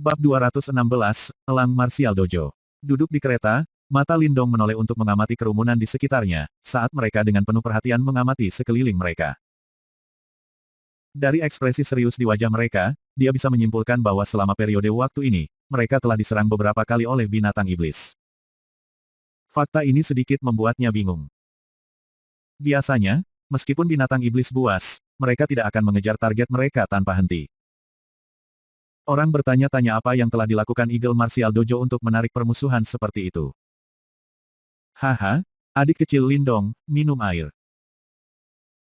Bab 216, Elang Martial Dojo. Duduk di kereta, mata Lindong menoleh untuk mengamati kerumunan di sekitarnya, saat mereka dengan penuh perhatian mengamati sekeliling mereka. Dari ekspresi serius di wajah mereka, dia bisa menyimpulkan bahwa selama periode waktu ini, mereka telah diserang beberapa kali oleh binatang iblis. Fakta ini sedikit membuatnya bingung. Biasanya, meskipun binatang iblis buas, mereka tidak akan mengejar target mereka tanpa henti. Orang bertanya-tanya apa yang telah dilakukan Eagle Martial Dojo untuk menarik permusuhan seperti itu. Haha, adik kecil Lindong, minum air.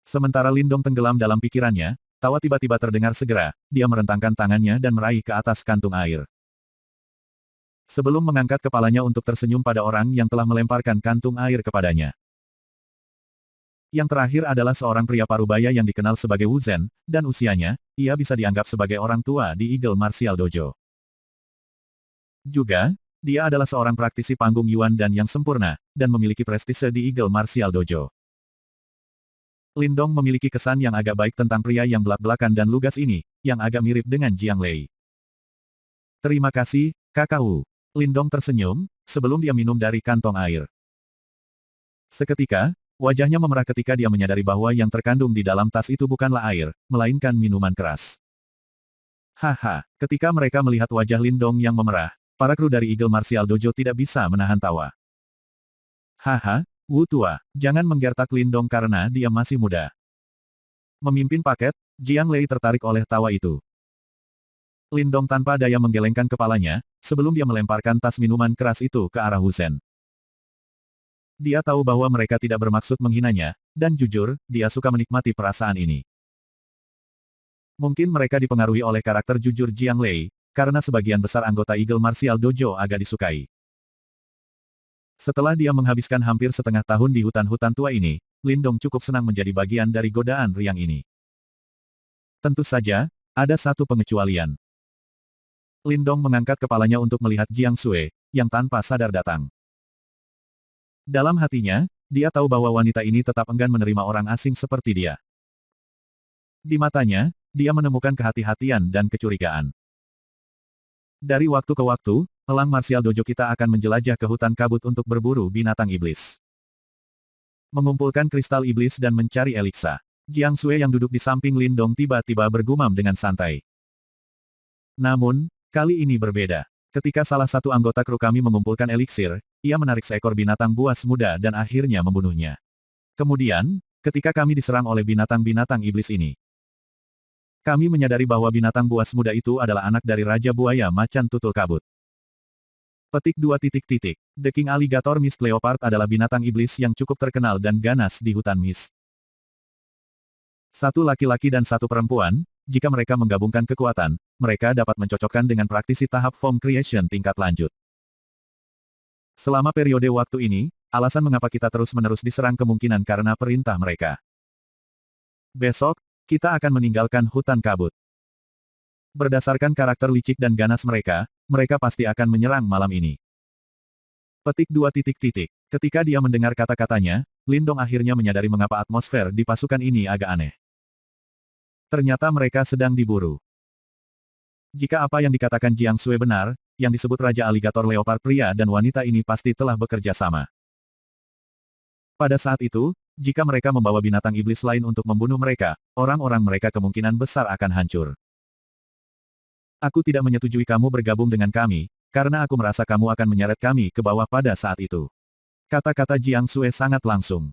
Sementara Lindong tenggelam dalam pikirannya, tawa tiba-tiba terdengar segera, dia merentangkan tangannya dan meraih ke atas kantung air. Sebelum mengangkat kepalanya untuk tersenyum pada orang yang telah melemparkan kantung air kepadanya. Yang terakhir adalah seorang pria parubaya yang dikenal sebagai Wu Zhen, dan usianya, ia bisa dianggap sebagai orang tua di Eagle Martial Dojo. Juga, dia adalah seorang praktisi panggung Yuan dan yang sempurna, dan memiliki prestise di Eagle Martial Dojo. Lindong memiliki kesan yang agak baik tentang pria yang belak-belakan dan lugas ini, yang agak mirip dengan Jiang Lei. Terima kasih, Kakak Wu. Lindong tersenyum, sebelum dia minum dari kantong air. Seketika, wajahnya memerah ketika dia menyadari bahwa yang terkandung di dalam tas itu bukanlah air, melainkan minuman keras. Haha, ketika mereka melihat wajah Lindong yang memerah, para kru dari Eagle Martial Dojo tidak bisa menahan tawa. Haha, Wu tua, jangan menggertak Lindong karena dia masih muda. Memimpin paket, Jiang Lei tertarik oleh tawa itu. Lindong tanpa daya menggelengkan kepalanya, sebelum dia melemparkan tas minuman keras itu ke arah Wu Zhen. Dia tahu bahwa mereka tidak bermaksud menghinanya, dan jujur, dia suka menikmati perasaan ini. Mungkin mereka dipengaruhi oleh karakter jujur Jiang Lei, karena sebagian besar anggota Eagle Martial Dojo agak disukai. Setelah dia menghabiskan hampir setengah tahun di hutan-hutan tua ini, Lindong cukup senang menjadi bagian dari godaan riang ini. Tentu saja, ada satu pengecualian. Lindong mengangkat kepalanya untuk melihat Jiang Sui, yang tanpa sadar datang. Dalam hatinya, dia tahu bahwa wanita ini tetap enggan menerima orang asing seperti dia. Di matanya, dia menemukan kehati-hatian dan kecurigaan. Dari waktu ke waktu, Elang Martial Dojo kita akan menjelajah ke hutan kabut untuk berburu binatang iblis. Mengumpulkan kristal iblis dan mencari eliksa. Jiang Sui yang duduk di samping Lindong tiba-tiba bergumam dengan santai. Namun, kali ini berbeda. Ketika salah satu anggota kru kami mengumpulkan eliksir, ia menarik seekor binatang buas muda dan akhirnya membunuhnya. Kemudian, ketika kami diserang oleh binatang-binatang iblis ini, kami menyadari bahwa binatang buas muda itu adalah anak dari Raja Buaya Macan Tutul Kabut. Petik 2. The King Alligator Mist Leopard adalah binatang iblis yang cukup terkenal dan ganas di hutan mist. Satu laki-laki dan satu perempuan, jika mereka menggabungkan kekuatan, mereka dapat mencocokkan dengan praktisi tahap form creation tingkat lanjut. Selama periode waktu ini, alasan mengapa kita terus-menerus diserang kemungkinan karena perintah mereka. Besok, kita akan meninggalkan hutan kabut. Berdasarkan karakter licik dan ganas mereka, mereka pasti akan menyerang malam ini. Petik 2. Ketika dia mendengar kata-katanya, Lindong akhirnya menyadari mengapa atmosfer di pasukan ini agak aneh. Ternyata mereka sedang diburu. Jika apa yang dikatakan Jiang Sui benar, yang disebut Raja Aligator Leopard pria dan wanita ini pasti telah bekerja sama. Pada saat itu, jika mereka membawa binatang iblis lain untuk membunuh mereka, orang-orang mereka kemungkinan besar akan hancur. Aku tidak menyetujui kamu bergabung dengan kami, karena aku merasa kamu akan menyeret kami ke bawah pada saat itu. Kata-kata Jiang Sui sangat langsung.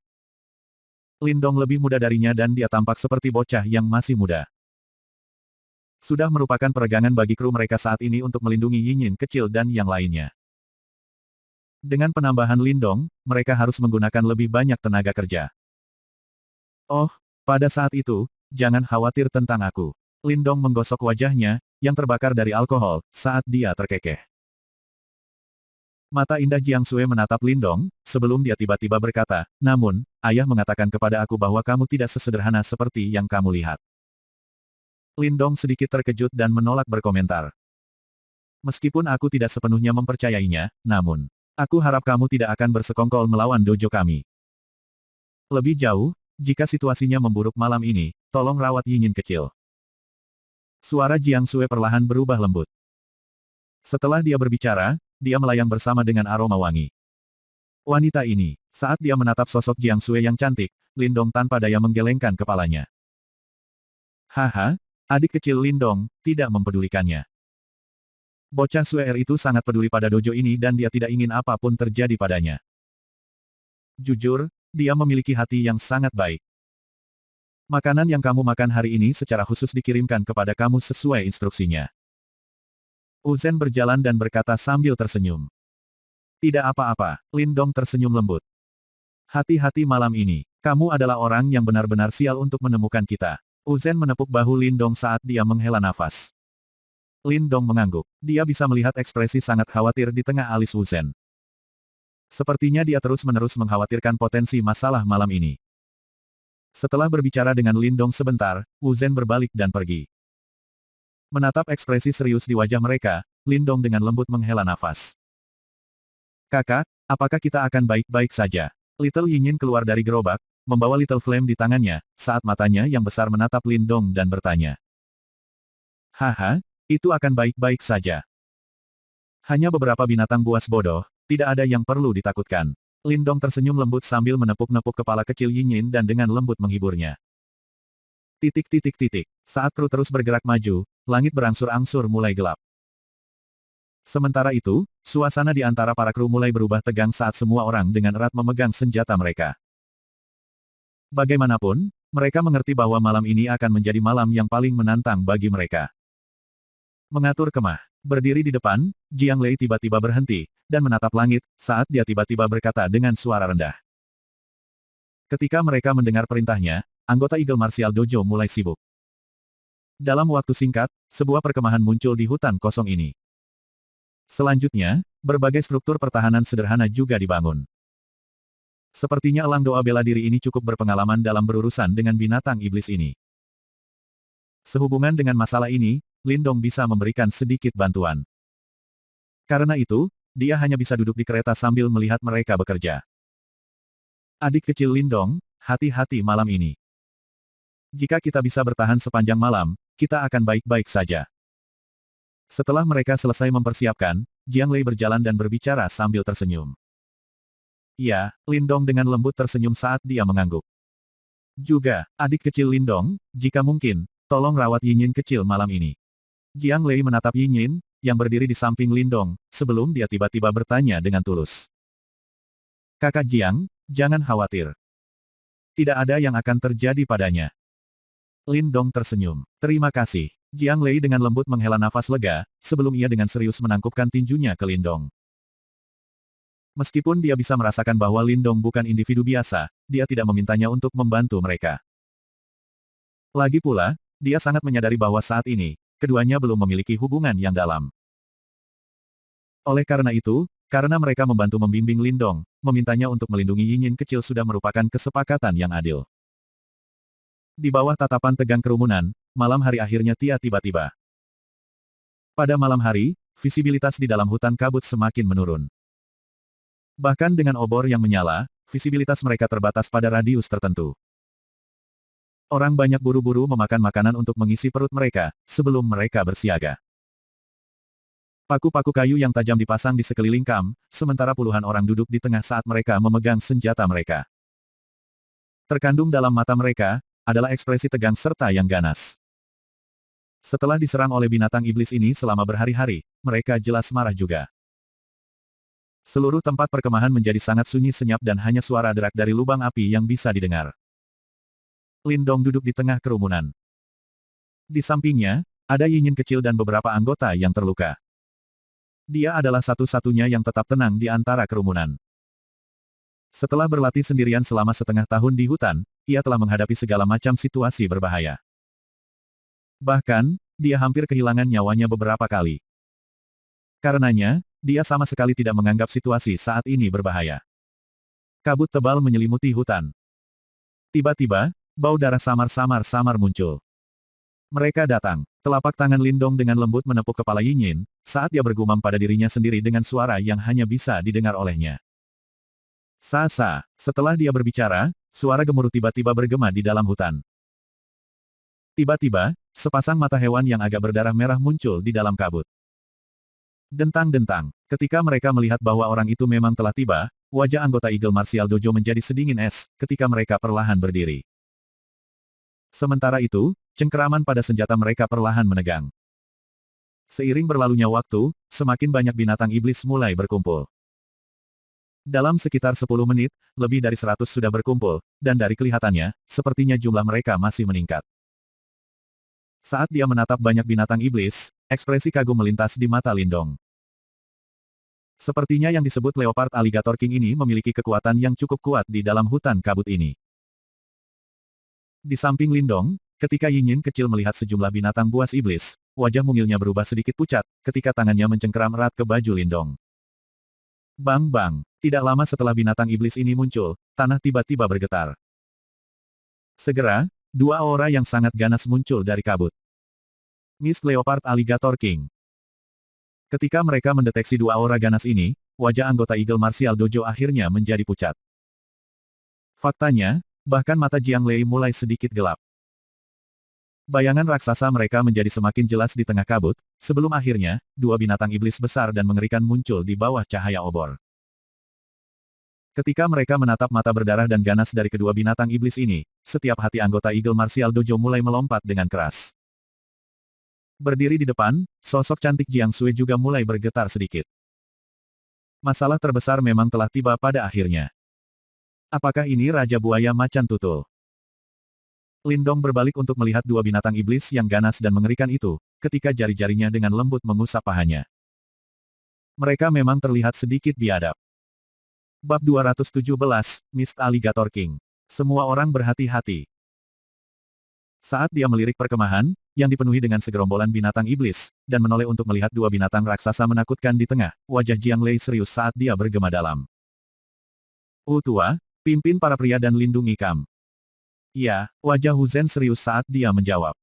Lindong lebih muda darinya dan dia tampak seperti bocah yang masih muda. Sudah merupakan peregangan bagi kru mereka saat ini untuk melindungi Yinyin kecil dan yang lainnya. Dengan penambahan Lindong, mereka harus menggunakan lebih banyak tenaga kerja. Oh, pada saat itu, jangan khawatir tentang aku. Lindong menggosok wajahnya, yang terbakar dari alkohol, saat dia terkekeh. Mata indah Jiang Sui menatap Lindong, sebelum dia tiba-tiba berkata, namun, ayah mengatakan kepada aku bahwa kamu tidak sesederhana seperti yang kamu lihat. Lindong sedikit terkejut dan menolak berkomentar. Meskipun aku tidak sepenuhnya mempercayainya, namun, aku harap kamu tidak akan bersekongkol melawan dojo kami. Lebih jauh, jika situasinya memburuk malam ini, tolong rawat Yinyin kecil. Suara Jiang Sui perlahan berubah lembut. Setelah dia berbicara, dia melayang bersama dengan aroma wangi. Wanita ini, saat dia menatap sosok Jiang Sui yang cantik, Lindong tanpa daya menggelengkan kepalanya. Haha, adik kecil Lindong, tidak mempedulikannya. Bocah Suer itu sangat peduli pada dojo ini dan dia tidak ingin apapun terjadi padanya. Jujur, dia memiliki hati yang sangat baik. Makanan yang kamu makan hari ini secara khusus dikirimkan kepada kamu sesuai instruksinya. Wu Zhen berjalan dan berkata sambil tersenyum. Tidak apa-apa, Lindong tersenyum lembut. Hati-hati malam ini, kamu adalah orang yang benar-benar sial untuk menemukan kita. Wu Zhen menepuk bahu Lindong saat dia menghela nafas. Lindong mengangguk. Dia bisa melihat ekspresi sangat khawatir di tengah alis Wu Zhen. Sepertinya dia terus-menerus mengkhawatirkan potensi masalah malam ini. Setelah berbicara dengan Lindong sebentar, Wu Zhen berbalik dan pergi. Menatap ekspresi serius di wajah mereka, Lindong dengan lembut menghela nafas. Kakak, apakah kita akan baik-baik saja? Little Yinyin keluar dari gerobak, membawa Little Flame di tangannya, saat matanya yang besar menatap Lindong dan bertanya. Haha, itu akan baik-baik saja. Hanya beberapa binatang buas bodoh, tidak ada yang perlu ditakutkan. Lindong tersenyum lembut sambil menepuk-nepuk kepala kecil Yinyin dan dengan lembut menghiburnya. Saat kru terus bergerak maju, langit berangsur-angsur mulai gelap. Sementara itu, suasana di antara para kru mulai berubah tegang saat semua orang dengan erat memegang senjata mereka. Bagaimanapun, mereka mengerti bahwa malam ini akan menjadi malam yang paling menantang bagi mereka. Mengatur kemah. Berdiri di depan, Jiang Lei tiba-tiba berhenti, dan menatap langit, saat dia tiba-tiba berkata dengan suara rendah. Ketika mereka mendengar perintahnya, anggota Eagle Martial Dojo mulai sibuk. Dalam waktu singkat, sebuah perkemahan muncul di hutan kosong ini. Selanjutnya, berbagai struktur pertahanan sederhana juga dibangun. Sepertinya elang doa bela diri ini cukup berpengalaman dalam berurusan dengan binatang iblis ini. Sehubungan dengan masalah ini, Lindong bisa memberikan sedikit bantuan. Karena itu, dia hanya bisa duduk di kereta sambil melihat mereka bekerja. Adik kecil Lindong, hati-hati malam ini. Jika kita bisa bertahan sepanjang malam, kita akan baik-baik saja. Setelah mereka selesai mempersiapkan, Jiang Lei berjalan dan berbicara sambil tersenyum. Ya, Lindong dengan lembut tersenyum saat dia mengangguk. Juga, adik kecil Lindong, jika mungkin, tolong rawat Yinyin kecil malam ini. Jiang Lei menatap Yinyin, yang berdiri di samping Lindong, sebelum dia tiba-tiba bertanya dengan tulus. Kakak Jiang, jangan khawatir. Tidak ada yang akan terjadi padanya. Lindong tersenyum. Terima kasih. Jiang Lei dengan lembut menghela nafas lega, sebelum ia dengan serius menangkupkan tinjunya ke Lindong. Meskipun dia bisa merasakan bahwa Lindong bukan individu biasa, dia tidak memintanya untuk membantu mereka. Lagi pula, dia sangat menyadari bahwa saat ini, keduanya belum memiliki hubungan yang dalam. Oleh karena itu, karena mereka membantu membimbing Lindong, memintanya untuk melindungi Yinyin kecil sudah merupakan kesepakatan yang adil. Di bawah tatapan tegang kerumunan, malam hari akhirnya tiba-tiba. Pada malam hari, visibilitas di dalam hutan kabut semakin menurun. Bahkan dengan obor yang menyala, visibilitas mereka terbatas pada radius tertentu. Orang banyak buru-buru memakan makanan untuk mengisi perut mereka, sebelum mereka bersiaga. Paku-paku kayu yang tajam dipasang di sekeliling kamp, sementara puluhan orang duduk di tengah saat mereka memegang senjata mereka. Terkandung dalam mata mereka, adalah ekspresi tegang serta yang ganas. Setelah diserang oleh binatang iblis ini selama berhari-hari, mereka jelas marah juga. Seluruh tempat perkemahan menjadi sangat sunyi senyap dan hanya suara derak dari lubang api yang bisa didengar. Lindong duduk di tengah kerumunan. Di sampingnya, ada Yinyin kecil dan beberapa anggota yang terluka. Dia adalah satu-satunya yang tetap tenang di antara kerumunan. Setelah berlatih sendirian selama setengah tahun di hutan, ia telah menghadapi segala macam situasi berbahaya. Bahkan, dia hampir kehilangan nyawanya beberapa kali. Karenanya, dia sama sekali tidak menganggap situasi saat ini berbahaya. Kabut tebal menyelimuti hutan. Tiba-tiba, bau darah samar-samar muncul. Mereka datang. Telapak tangan Lindong dengan lembut menepuk kepala Yinyin, saat dia bergumam pada dirinya sendiri dengan suara yang hanya bisa didengar olehnya. Sa-sa, setelah dia berbicara, suara gemuruh tiba-tiba bergema di dalam hutan. Tiba-tiba, sepasang mata hewan yang agak berdarah merah muncul di dalam kabut. Dentang-dentang. Ketika mereka melihat bahwa orang itu memang telah tiba, wajah anggota Eagle Martial Dojo menjadi sedingin es, ketika mereka perlahan berdiri. Sementara itu, cengkeraman pada senjata mereka perlahan menegang. Seiring berlalunya waktu, semakin banyak binatang iblis mulai berkumpul. Dalam sekitar 10 menit, lebih dari 100 sudah berkumpul, dan dari kelihatannya, sepertinya jumlah mereka masih meningkat. Saat dia menatap banyak binatang iblis, ekspresi kagum melintas di mata Lindong. Sepertinya yang disebut Leopard Alligator King ini memiliki kekuatan yang cukup kuat di dalam hutan kabut ini. Di samping Lindong, ketika Yinyin kecil melihat sejumlah binatang buas iblis, wajah mungilnya berubah sedikit pucat, ketika tangannya mencengkeram erat ke baju Lindong. Bang-bang, tidak lama setelah binatang iblis ini muncul, tanah tiba-tiba bergetar. Segera, dua aura yang sangat ganas muncul dari kabut. Mist Leopard Alligator King. Ketika mereka mendeteksi dua aura ganas ini, wajah anggota Eagle Martial Dojo akhirnya menjadi pucat. Faktanya, bahkan mata Jiang Lei mulai sedikit gelap. Bayangan raksasa mereka menjadi semakin jelas di tengah kabut, sebelum akhirnya, dua binatang iblis besar dan mengerikan muncul di bawah cahaya obor. Ketika mereka menatap mata berdarah dan ganas dari kedua binatang iblis ini, setiap hati anggota Eagle Martial Dojo mulai melompat dengan keras. Berdiri di depan, sosok cantik Jiang Sui juga mulai bergetar sedikit. Masalah terbesar memang telah tiba pada akhirnya. Apakah ini Raja Buaya Macan Tutul? Lindong berbalik untuk melihat dua binatang iblis yang ganas dan mengerikan itu, ketika jari-jarinya dengan lembut mengusap pahanya. Mereka memang terlihat sedikit biadab. Bab 217, Mist Alligator King. Semua orang berhati-hati. Saat dia melirik perkemahan, yang dipenuhi dengan segerombolan binatang iblis, dan menoleh untuk melihat dua binatang raksasa menakutkan di tengah, wajah Jiang Lei serius saat dia bergema dalam. Tua, pimpin para pria dan lindungi Kam. Ya, wajah Hu Zhen serius saat dia menjawab.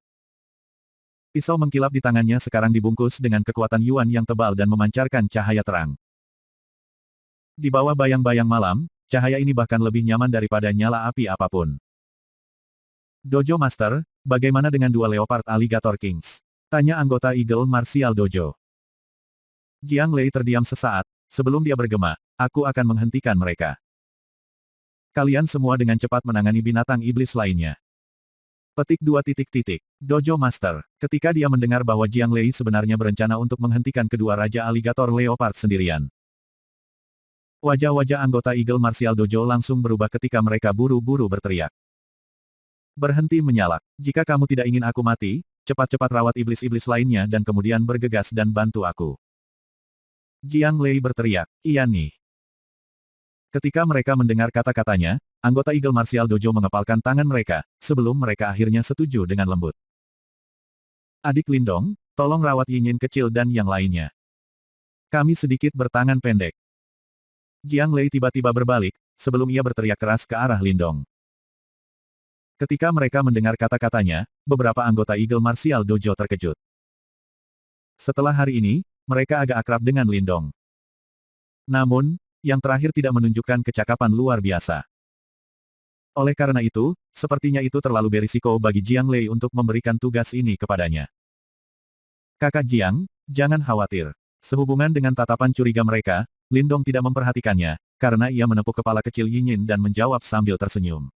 Pisau mengkilap di tangannya sekarang dibungkus dengan kekuatan Yuan yang tebal dan memancarkan cahaya terang. Di bawah bayang-bayang malam, cahaya ini bahkan lebih nyaman daripada nyala api apapun. Dojo Master, bagaimana dengan dua Leopard Alligator Kings? Tanya anggota Eagle Martial Dojo. Jiang Lei terdiam sesaat, sebelum dia bergema, aku akan menghentikan mereka. Kalian semua dengan cepat menangani binatang iblis lainnya. Petik 2 titik. Dojo Master, ketika dia mendengar bahwa Jiang Lei sebenarnya berencana untuk menghentikan kedua Raja Alligator Leopard sendirian. Wajah-wajah anggota Eagle Martial Dojo langsung berubah ketika mereka buru-buru berteriak. Berhenti menyalak. Jika kamu tidak ingin aku mati, cepat-cepat rawat iblis-iblis lainnya dan kemudian bergegas dan bantu aku. Jiang Lei berteriak, iya nih. Ketika mereka mendengar kata-katanya, anggota Eagle Martial Dojo mengepalkan tangan mereka, sebelum mereka akhirnya setuju dengan lembut. Adik Lindong, tolong rawat Yinyin kecil dan yang lainnya. Kami sedikit bertangan pendek. Jiang Lei tiba-tiba berbalik, sebelum ia berteriak keras ke arah Lindong. Ketika mereka mendengar kata-katanya, beberapa anggota Eagle Martial Dojo terkejut. Setelah hari ini, mereka agak akrab dengan Lindong. Namun, yang terakhir tidak menunjukkan kecakapan luar biasa. Oleh karena itu, sepertinya itu terlalu berisiko bagi Jiang Lei untuk memberikan tugas ini kepadanya. Kakak Jiang, jangan khawatir. Sehubungan dengan tatapan curiga mereka, Lindong tidak memperhatikannya, karena ia menepuk kepala kecil Yinyin dan menjawab sambil tersenyum.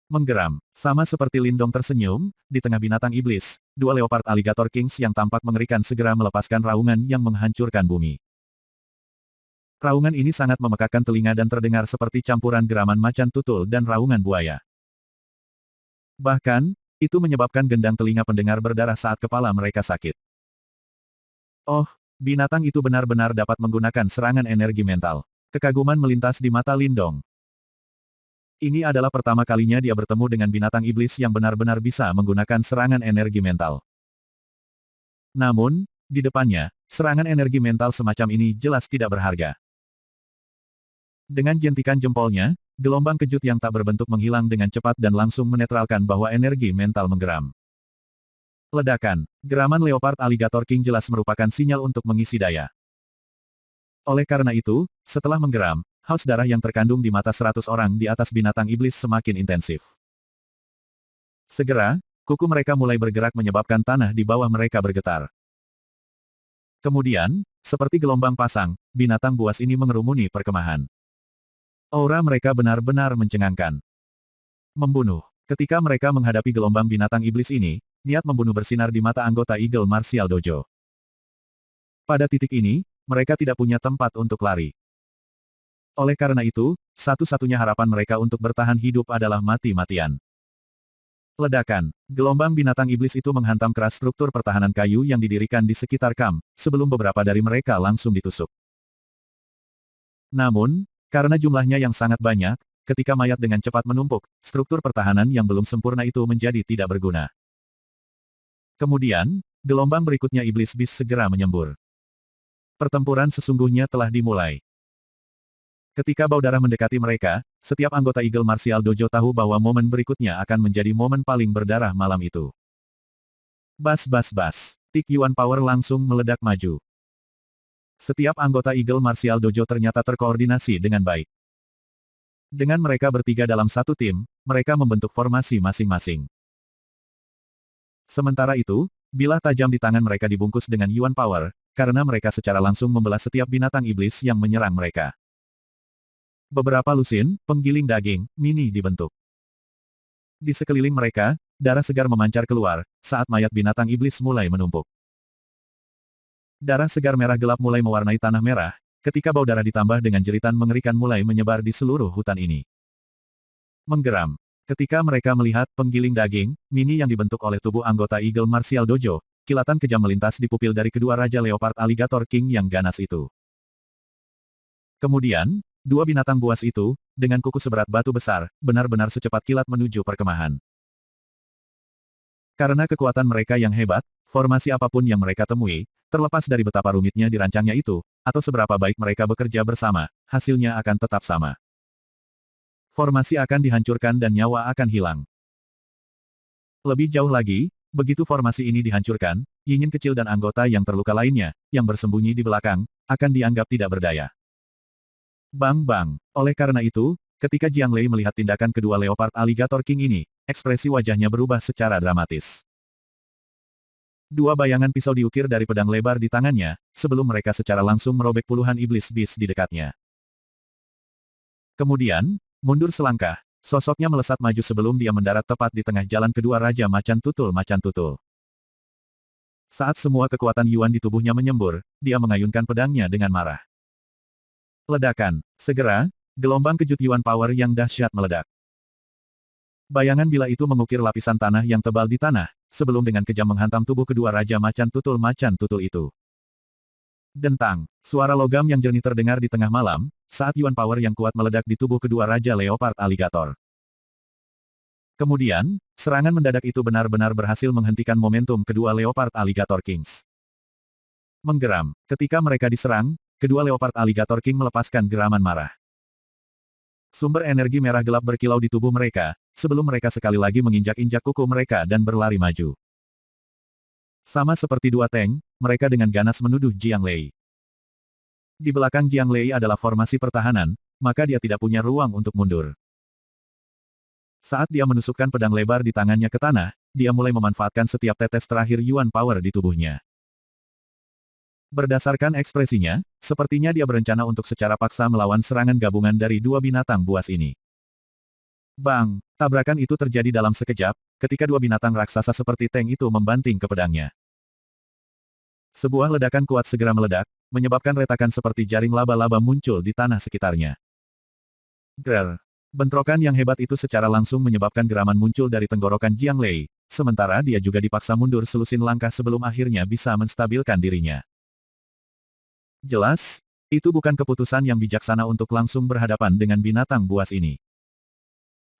Menggeram, sama seperti Lindong tersenyum, di tengah binatang iblis, dua Leopard Alligator Kings yang tampak mengerikan segera melepaskan raungan yang menghancurkan bumi. Raungan ini sangat memekakkan telinga dan terdengar seperti campuran geraman macan tutul dan raungan buaya. Bahkan, itu menyebabkan gendang telinga pendengar berdarah saat kepala mereka sakit. Oh, binatang itu benar-benar dapat menggunakan serangan energi mental. Kekaguman melintas di mata Lindong. Ini adalah pertama kalinya dia bertemu dengan binatang iblis yang benar-benar bisa menggunakan serangan energi mental. Namun, di depannya, serangan energi mental semacam ini jelas tidak berharga. Dengan jentikan jempolnya, gelombang kejut yang tak berbentuk menghilang dengan cepat dan langsung menetralkan bahwa energi mental menggeram. Ledakan, geraman Leopard Alligator King jelas merupakan sinyal untuk mengisi daya. Oleh karena itu, setelah menggeram, haus darah yang terkandung di mata 100 orang di atas binatang iblis semakin intensif. Segera, kuku mereka mulai bergerak menyebabkan tanah di bawah mereka bergetar. Kemudian, seperti gelombang pasang, binatang buas ini mengerumuni perkemahan. Aura mereka benar-benar mencengangkan. Membunuh. Ketika mereka menghadapi gelombang binatang iblis ini, niat membunuh bersinar di mata anggota Eagle Martial Dojo. Pada titik ini, mereka tidak punya tempat untuk lari. Oleh karena itu, satu-satunya harapan mereka untuk bertahan hidup adalah mati-matian. Ledakan. Gelombang binatang iblis itu menghantam keras struktur pertahanan kayu yang didirikan di sekitar kamp, sebelum beberapa dari mereka langsung ditusuk. Namun, karena jumlahnya yang sangat banyak, ketika mayat dengan cepat menumpuk, struktur pertahanan yang belum sempurna itu menjadi tidak berguna. Kemudian, gelombang berikutnya iblis bis segera menyembur. Pertempuran sesungguhnya telah dimulai. Ketika bau darah mendekati mereka, setiap anggota Eagle Martial Dojo tahu bahwa momen berikutnya akan menjadi momen paling berdarah malam itu. Bas bas bas. Tik Yuan Power langsung meledak maju. Setiap anggota Eagle Martial Dojo ternyata terkoordinasi dengan baik. Dengan mereka bertiga dalam satu tim, mereka membentuk formasi masing-masing. Sementara itu, bilah tajam di tangan mereka dibungkus dengan Yuan Power, karena mereka secara langsung membelah setiap binatang iblis yang menyerang mereka. Beberapa lusin, penggiling daging, mini dibentuk. Di sekeliling mereka, darah segar memancar keluar, saat mayat binatang iblis mulai menumpuk. Darah segar merah gelap mulai mewarnai tanah merah, ketika bau darah ditambah dengan jeritan mengerikan mulai menyebar di seluruh hutan ini. Menggeram. Ketika mereka melihat penggiling daging, mini yang dibentuk oleh tubuh anggota Eagle Martial Dojo, kilatan kejam melintas di pupil dari kedua Raja Leopard Alligator King yang ganas itu. Kemudian, dua binatang buas itu, dengan kuku seberat batu besar, benar-benar secepat kilat menuju perkemahan. Karena kekuatan mereka yang hebat, formasi apapun yang mereka temui, terlepas dari betapa rumitnya dirancangnya itu, atau seberapa baik mereka bekerja bersama, hasilnya akan tetap sama. Formasi akan dihancurkan dan nyawa akan hilang. Lebih jauh lagi, begitu formasi ini dihancurkan, Yinyin kecil dan anggota yang terluka lainnya, yang bersembunyi di belakang, akan dianggap tidak berdaya. Bang-bang. Oleh karena itu, ketika Jiang Lei melihat tindakan kedua Leopard Alligator King ini, ekspresi wajahnya berubah secara dramatis. Dua bayangan pisau diukir dari pedang lebar di tangannya, sebelum mereka secara langsung merobek puluhan iblis bis di dekatnya. Kemudian, mundur selangkah, sosoknya melesat maju sebelum dia mendarat tepat di tengah jalan kedua Raja Macan Tutul. Saat semua kekuatan Yuan di tubuhnya menyembur, dia mengayunkan pedangnya dengan marah. Ledakan. Segera, gelombang kejut Yuan Power yang dahsyat meledak. Bayangan bila itu mengukir lapisan tanah yang tebal di tanah, sebelum dengan kejam menghantam tubuh kedua Raja Macan Tutul itu. Dentang. Suara logam yang jernih terdengar di tengah malam, saat Yuan Power yang kuat meledak di tubuh kedua Raja Leopard Alligator. Kemudian, serangan mendadak itu benar-benar berhasil menghentikan momentum kedua Leopard Alligator Kings. Menggeram. Ketika mereka diserang, kedua Leopard Alligator King melepaskan geraman marah. Sumber energi merah gelap berkilau di tubuh mereka, sebelum mereka sekali lagi menginjak-injak kuku mereka dan berlari maju. Sama seperti dua tank, mereka dengan ganas menuduh Jiang Lei. Di belakang Jiang Lei adalah formasi pertahanan, maka dia tidak punya ruang untuk mundur. Saat dia menusukkan pedang lebar di tangannya ke tanah, dia mulai memanfaatkan setiap tetes terakhir Yuan Power di tubuhnya. Berdasarkan ekspresinya, sepertinya dia berencana untuk secara paksa melawan serangan gabungan dari dua binatang buas ini. Bang! Tabrakan itu terjadi dalam sekejap, ketika dua binatang raksasa seperti tank itu membanting ke pedangnya. Sebuah ledakan kuat segera meledak, menyebabkan retakan seperti jaring laba-laba muncul di tanah sekitarnya. Grrr! Bentrokan yang hebat itu secara langsung menyebabkan geraman muncul dari tenggorokan Jiang Lei, sementara dia juga dipaksa mundur selusin langkah sebelum akhirnya bisa menstabilkan dirinya. Jelas, itu bukan keputusan yang bijaksana untuk langsung berhadapan dengan binatang buas ini.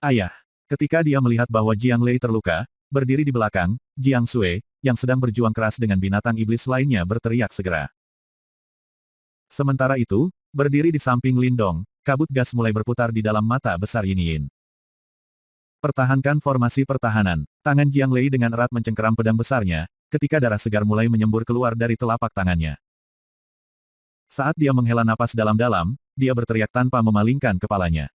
Ayah! Ketika dia melihat bahwa Jiang Lei terluka, berdiri di belakang, Jiang Sui, yang sedang berjuang keras dengan binatang iblis lainnya berteriak segera. Sementara itu, berdiri di samping Lindong, kabut gas mulai berputar di dalam mata besar Yin. Pertahankan formasi pertahanan. Tangan Jiang Lei dengan erat mencengkeram pedang besarnya, ketika darah segar mulai menyembur keluar dari telapak tangannya. Saat dia menghela napas dalam-dalam, dia berteriak tanpa memalingkan kepalanya.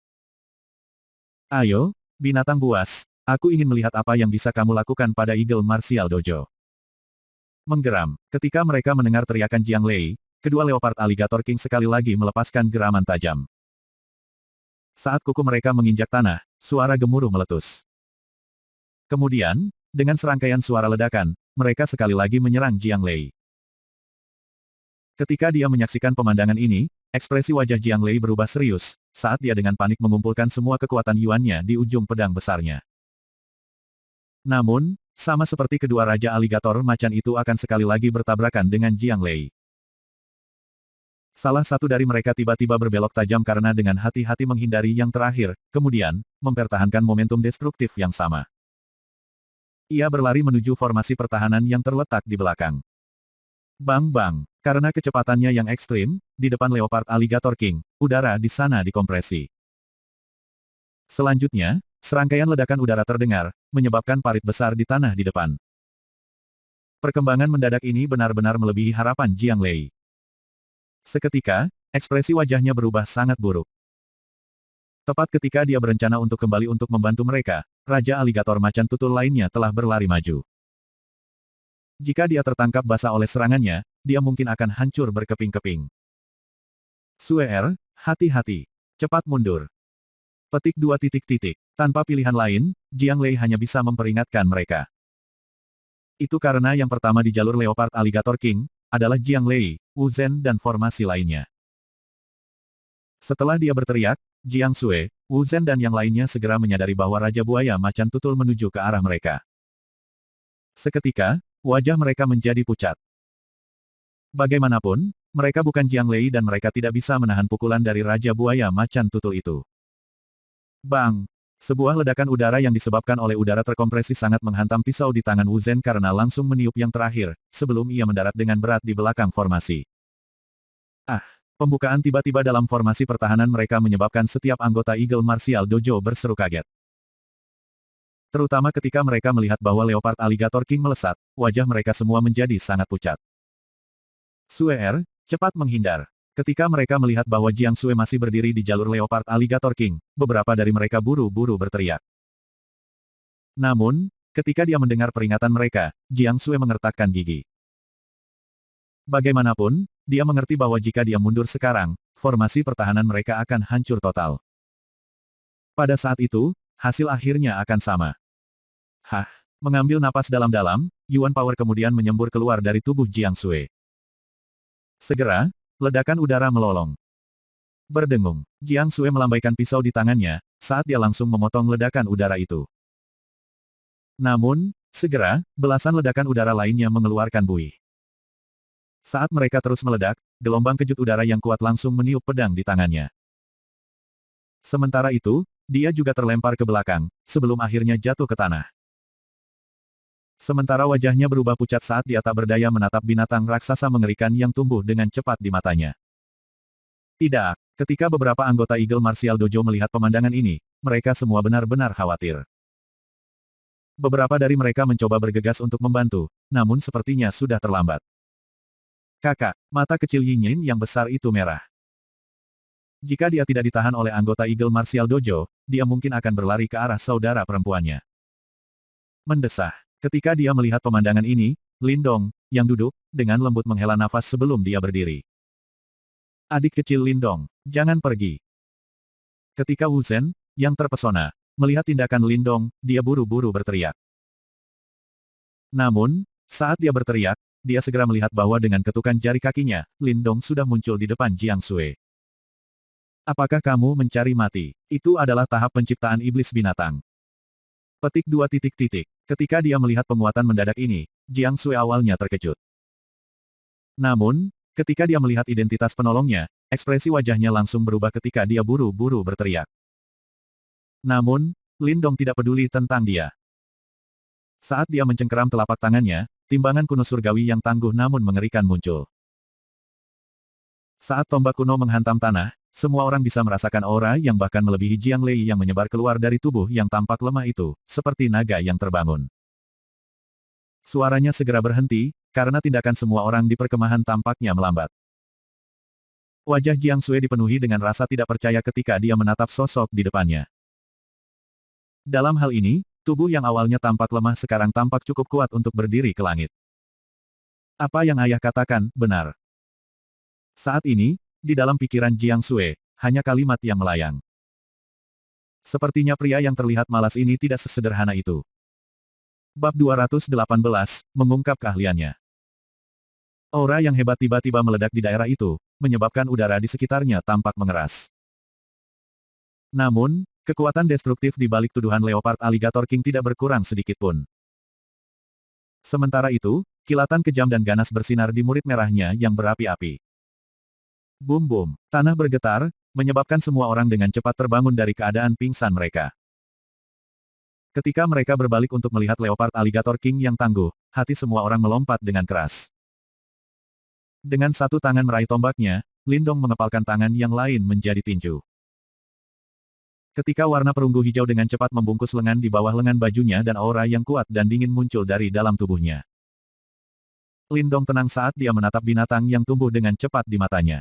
Ayo, binatang buas, aku ingin melihat apa yang bisa kamu lakukan pada Eagle Martial Dojo. Menggeram, ketika mereka mendengar teriakan Jiang Lei, kedua leopard Alligator King sekali lagi melepaskan geraman tajam. Saat kuku mereka menginjak tanah, suara gemuruh meletus. Kemudian, dengan serangkaian suara ledakan, mereka sekali lagi menyerang Jiang Lei. Ketika dia menyaksikan pemandangan ini, ekspresi wajah Jiang Lei berubah serius, saat dia dengan panik mengumpulkan semua kekuatan yuannya di ujung pedang besarnya. Namun, sama seperti kedua raja aligator macan itu akan sekali lagi bertabrakan dengan Jiang Lei. Salah satu dari mereka tiba-tiba berbelok tajam karena dengan hati-hati menghindari yang terakhir, kemudian, mempertahankan momentum destruktif yang sama. Ia berlari menuju formasi pertahanan yang terletak di belakang. Bang-bang, karena kecepatannya yang ekstrim, di depan Leopard Alligator King, udara di sana dikompresi. Selanjutnya, serangkaian ledakan udara terdengar, menyebabkan parit besar di tanah di depan. Perkembangan mendadak ini benar-benar melebihi harapan Jiang Lei. Seketika, ekspresi wajahnya berubah sangat buruk. Tepat ketika dia berencana untuk kembali untuk membantu mereka, Raja Aligator Macan Tutul lainnya telah berlari maju. Jika dia tertangkap basah oleh serangannya, dia mungkin akan hancur berkeping-keping. Suer, hati-hati. Cepat mundur. Petik 2 titik titik. Tanpa pilihan lain, Jiang Lei hanya bisa memperingatkan mereka. Itu karena yang pertama di jalur Leopard Alligator King, adalah Jiang Lei, Wu Zhen dan formasi lainnya. Setelah dia berteriak, Jiang Sui, Wu Zhen dan yang lainnya segera menyadari bahwa Raja Buaya Macan Tutul menuju ke arah mereka. Seketika, wajah mereka menjadi pucat. Bagaimanapun, mereka bukan Jiang Lei dan mereka tidak bisa menahan pukulan dari Raja Buaya Macan Tutul itu. Bang! Sebuah ledakan udara yang disebabkan oleh udara terkompresi sangat menghantam pisau di tangan Wu Zhen karena langsung meniup yang terakhir, sebelum ia mendarat dengan berat di belakang formasi. Pembukaan tiba-tiba dalam formasi pertahanan mereka menyebabkan setiap anggota Eagle Martial Dojo berseru kaget. Terutama ketika mereka melihat bahwa Leopard Alligator King melesat, wajah mereka semua menjadi sangat pucat. Suer, cepat menghindar. Ketika mereka melihat bahwa Jiang Sui masih berdiri di jalur Leopard Alligator King, beberapa dari mereka buru-buru berteriak. Namun, ketika dia mendengar peringatan mereka, Jiang Sui mengertakkan gigi. Bagaimanapun, dia mengerti bahwa jika dia mundur sekarang, formasi pertahanan mereka akan hancur total. Pada saat itu, hasil akhirnya akan sama. Mengambil napas dalam-dalam, Yuan Power kemudian menyembur keluar dari tubuh Jiang Sui. Segera, ledakan udara melolong. Berdengung, Jiang Sui melambaikan pisau di tangannya, saat dia langsung memotong ledakan udara itu. Namun, segera, belasan ledakan udara lainnya mengeluarkan buih. Saat mereka terus meledak, gelombang kejut udara yang kuat langsung meniup pedang di tangannya. Sementara itu, dia juga terlempar ke belakang, sebelum akhirnya jatuh ke tanah. Sementara wajahnya berubah pucat saat dia tak berdaya menatap binatang raksasa mengerikan yang tumbuh dengan cepat di matanya. Tidak, ketika beberapa anggota Eagle Martial Dojo melihat pemandangan ini, mereka semua benar-benar khawatir. Beberapa dari mereka mencoba bergegas untuk membantu, namun sepertinya sudah terlambat. Kakak, mata kecil Yin Yin yang besar itu merah. Jika dia tidak ditahan oleh anggota Eagle Martial Dojo, dia mungkin akan berlari ke arah saudara perempuannya. Mendesah. Ketika dia melihat pemandangan ini, Lindong, yang duduk, dengan lembut menghela nafas sebelum dia berdiri. Adik kecil Lindong, jangan pergi. Ketika Wu Zhen, yang terpesona, melihat tindakan Lindong, dia buru-buru berteriak. Namun, saat dia berteriak, dia segera melihat bahwa dengan ketukan jari kakinya, Lindong sudah muncul di depan Jiang Sui. Apakah kamu mencari mati? Itu adalah tahap penciptaan iblis binatang. Petik 2 titik titik. Ketika dia melihat penguatan mendadak ini, Jiang Sui awalnya terkejut. Namun, ketika dia melihat identitas penolongnya, ekspresi wajahnya langsung berubah ketika dia buru-buru berteriak. Namun, Lindong tidak peduli tentang dia. Saat dia mencengkeram telapak tangannya, timbangan kuno surgawi yang tangguh namun mengerikan muncul. Saat tombak kuno menghantam tanah, semua orang bisa merasakan aura yang bahkan melebihi Jiang Lei yang menyebar keluar dari tubuh yang tampak lemah itu, seperti naga yang terbangun. Suaranya segera berhenti, karena tindakan semua orang di perkemahan tampaknya melambat. Wajah Jiang Sui dipenuhi dengan rasa tidak percaya ketika dia menatap sosok di depannya. Dalam hal ini, tubuh yang awalnya tampak lemah sekarang tampak cukup kuat untuk berdiri ke langit. Apa yang ayah katakan, benar. Saat ini, di dalam pikiran Jiang Sui, hanya kalimat yang melayang. Sepertinya pria yang terlihat malas ini tidak sesederhana itu. Bab 218, mengungkap keahliannya. Aura yang hebat tiba-tiba meledak di daerah itu, menyebabkan udara di sekitarnya tampak mengeras. Namun, kekuatan destruktif di balik tuduhan Leopard Alligator King tidak berkurang sedikit pun. Sementara itu, kilatan kejam dan ganas bersinar di murid merahnya yang berapi-api. Bum-bum, tanah bergetar, menyebabkan semua orang dengan cepat terbangun dari keadaan pingsan mereka. Ketika mereka berbalik untuk melihat Leopard Alligator King yang tangguh, hati semua orang melompat dengan keras. Dengan satu tangan meraih tombaknya, Lindong mengepalkan tangan yang lain menjadi tinju. Ketika warna perunggu hijau dengan cepat membungkus lengan di bawah lengan bajunya dan aura yang kuat dan dingin muncul dari dalam tubuhnya. Lindong tenang saat dia menatap binatang yang tumbuh dengan cepat di matanya.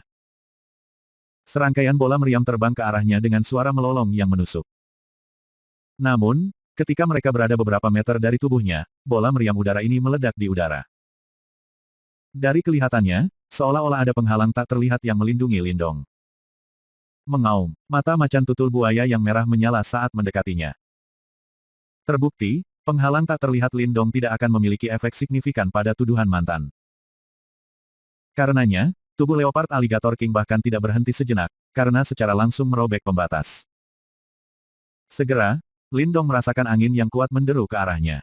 Serangkaian bola meriam terbang ke arahnya dengan suara melolong yang menusuk. Namun, ketika mereka berada beberapa meter dari tubuhnya, bola meriam udara ini meledak di udara. Dari kelihatannya, seolah-olah ada penghalang tak terlihat yang melindungi Lindong. Mengaum, mata macan tutul buaya yang merah menyala saat mendekatinya. Terbukti, penghalang tak terlihat Lindong tidak akan memiliki efek signifikan pada tuduhan mantan. Karenanya, tubuh Leopard Alligator King bahkan tidak berhenti sejenak, karena secara langsung merobek pembatas. Segera, Lindong merasakan angin yang kuat menderu ke arahnya.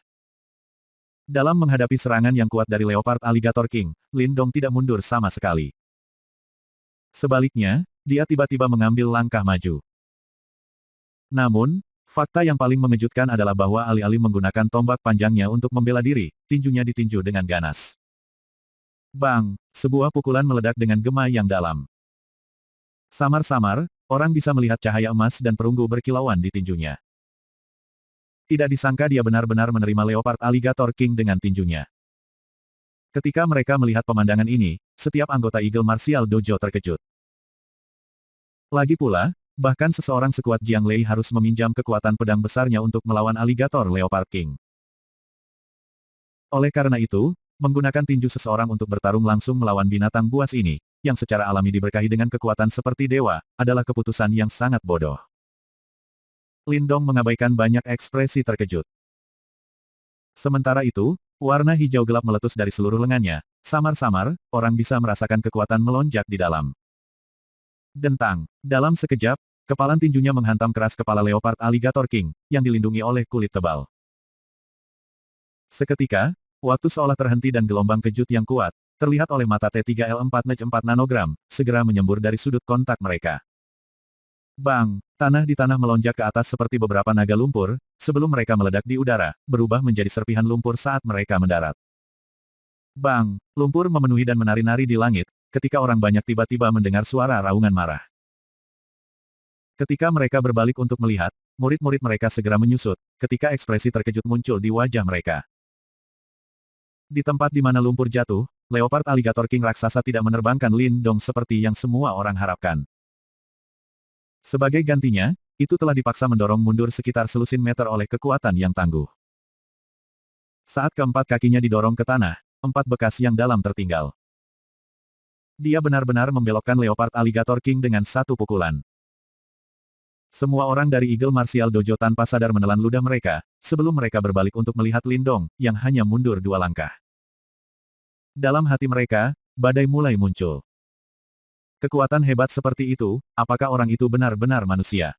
Dalam menghadapi serangan yang kuat dari Leopard Alligator King, Lindong tidak mundur sama sekali. Sebaliknya, dia tiba-tiba mengambil langkah maju. Namun, fakta yang paling mengejutkan adalah bahwa alih-alih menggunakan tombak panjangnya untuk membela diri, tinjunya ditinju dengan ganas. Bang! Sebuah pukulan meledak dengan gema yang dalam. Samar-samar, orang bisa melihat cahaya emas dan perunggu berkilauan di tinjunya. Tidak disangka dia benar-benar menerima Leopard Alligator King dengan tinjunya. Ketika mereka melihat pemandangan ini, setiap anggota Eagle Martial Dojo terkejut. Lagi pula, bahkan seseorang sekuat Jiang Lei harus meminjam kekuatan pedang besarnya untuk melawan Alligator Leopard King. Oleh karena itu, menggunakan tinju seseorang untuk bertarung langsung melawan binatang buas ini, yang secara alami diberkahi dengan kekuatan seperti dewa, adalah keputusan yang sangat bodoh. Lindong mengabaikan banyak ekspresi terkejut. Sementara itu, warna hijau gelap meletus dari seluruh lengannya, samar-samar, orang bisa merasakan kekuatan melonjak di dalam. Dentang, dalam sekejap, kepalan tinjunya menghantam keras kepala Leopard Alligator King, yang dilindungi oleh kulit tebal. Seketika, waktu seolah terhenti dan gelombang kejut yang kuat, terlihat oleh mata T3L4-4 nanogram, segera menyembur dari sudut kontak mereka. Bang! Tanah di tanah melonjak ke atas seperti beberapa naga lumpur, sebelum mereka meledak di udara, berubah menjadi serpihan lumpur saat mereka mendarat. Bang! Lumpur memenuhi dan menari-nari di langit, ketika orang banyak tiba-tiba mendengar suara raungan marah. Ketika mereka berbalik untuk melihat, murid-murid mereka segera menyusut, ketika ekspresi terkejut muncul di wajah mereka. Di tempat di mana lumpur jatuh, Leopard Alligator King raksasa tidak menerbangkan Lindong seperti yang semua orang harapkan. Sebagai gantinya, itu telah dipaksa mendorong mundur sekitar selusin meter oleh kekuatan yang tangguh. Saat keempat kakinya didorong ke tanah, 4 bekas yang dalam tertinggal. Dia benar-benar membelokkan Leopard Alligator King dengan satu pukulan. Semua orang dari Eagle Martial Dojo tanpa sadar menelan ludah mereka, sebelum mereka berbalik untuk melihat Lindong, yang hanya mundur 2 langkah. Dalam hati mereka, badai mulai muncul. Kekuatan hebat seperti itu, apakah orang itu benar-benar manusia?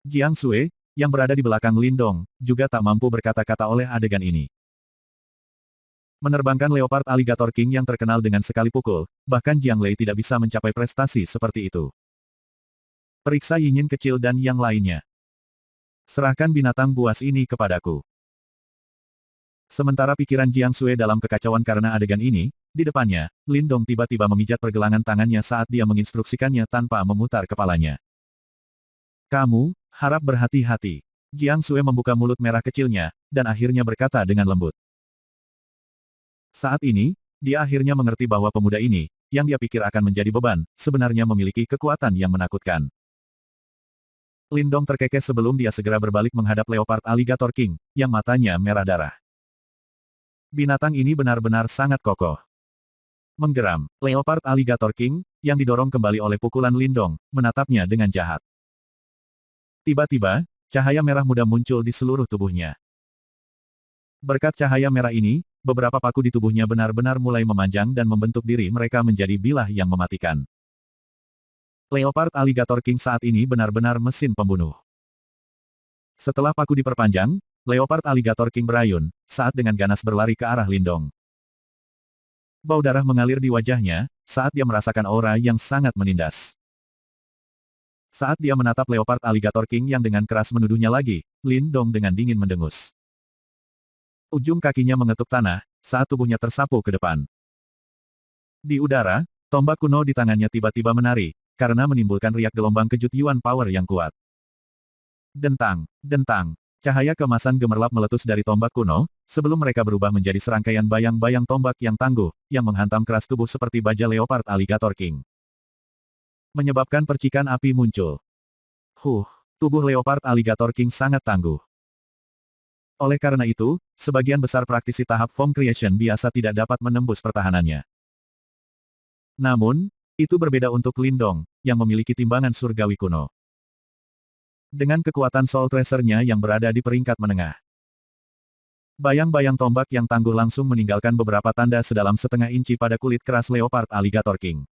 Jiang Sui, yang berada di belakang Lindong, juga tak mampu berkata-kata oleh adegan ini. Menerbangkan Leopard Alligator King yang terkenal dengan sekali pukul, bahkan Jiang Lei tidak bisa mencapai prestasi seperti itu. Periksa Yinyin kecil dan yang lainnya. Serahkan binatang buas ini kepadaku. Sementara pikiran Jiang Sui dalam kekacauan karena adegan ini, di depannya, Lindong tiba-tiba memijat pergelangan tangannya saat dia menginstruksikannya tanpa memutar kepalanya. Kamu, harap berhati-hati. Jiang Sui membuka mulut merah kecilnya, dan akhirnya berkata dengan lembut. Saat ini, dia akhirnya mengerti bahwa pemuda ini, yang dia pikir akan menjadi beban, sebenarnya memiliki kekuatan yang menakutkan. Lindong terkekeh sebelum dia segera berbalik menghadap Leopard Alligator King, yang matanya merah darah. Binatang ini benar-benar sangat kokoh. Menggeram, Leopard Alligator King, yang didorong kembali oleh pukulan Lindong, menatapnya dengan jahat. Tiba-tiba, cahaya merah muda muncul di seluruh tubuhnya. Berkat cahaya merah ini, beberapa paku di tubuhnya benar-benar mulai memanjang dan membentuk diri mereka menjadi bilah yang mematikan. Leopard Alligator King saat ini benar-benar mesin pembunuh. Setelah paku diperpanjang, Leopard Alligator King berayun, saat dengan ganas berlari ke arah Lindong. Bau darah mengalir di wajahnya, saat dia merasakan aura yang sangat menindas. Saat dia menatap Leopard Alligator King yang dengan keras menuduhnya lagi, Lindong dengan dingin mendengus. Ujung kakinya mengetuk tanah, saat tubuhnya tersapu ke depan. Di udara, tombak kuno di tangannya tiba-tiba menari, karena menimbulkan riak gelombang kejut Yuan Power yang kuat. Dentang, dentang. Cahaya kemasan gemerlap meletus dari tombak kuno, sebelum mereka berubah menjadi serangkaian bayang-bayang tombak yang tangguh, yang menghantam keras tubuh seperti baja Leopard Alligator King. Menyebabkan percikan api muncul. Tubuh Leopard Alligator King sangat tangguh. Oleh karena itu, sebagian besar praktisi tahap Form Creation biasa tidak dapat menembus pertahanannya. Namun, itu berbeda untuk Lindong, yang memiliki timbangan surgawi kuno. Dengan kekuatan Soul Tracer-nya yang berada di peringkat menengah. Bayang-bayang tombak yang tangguh langsung meninggalkan beberapa tanda sedalam setengah inci pada kulit keras Leopard Alligator King.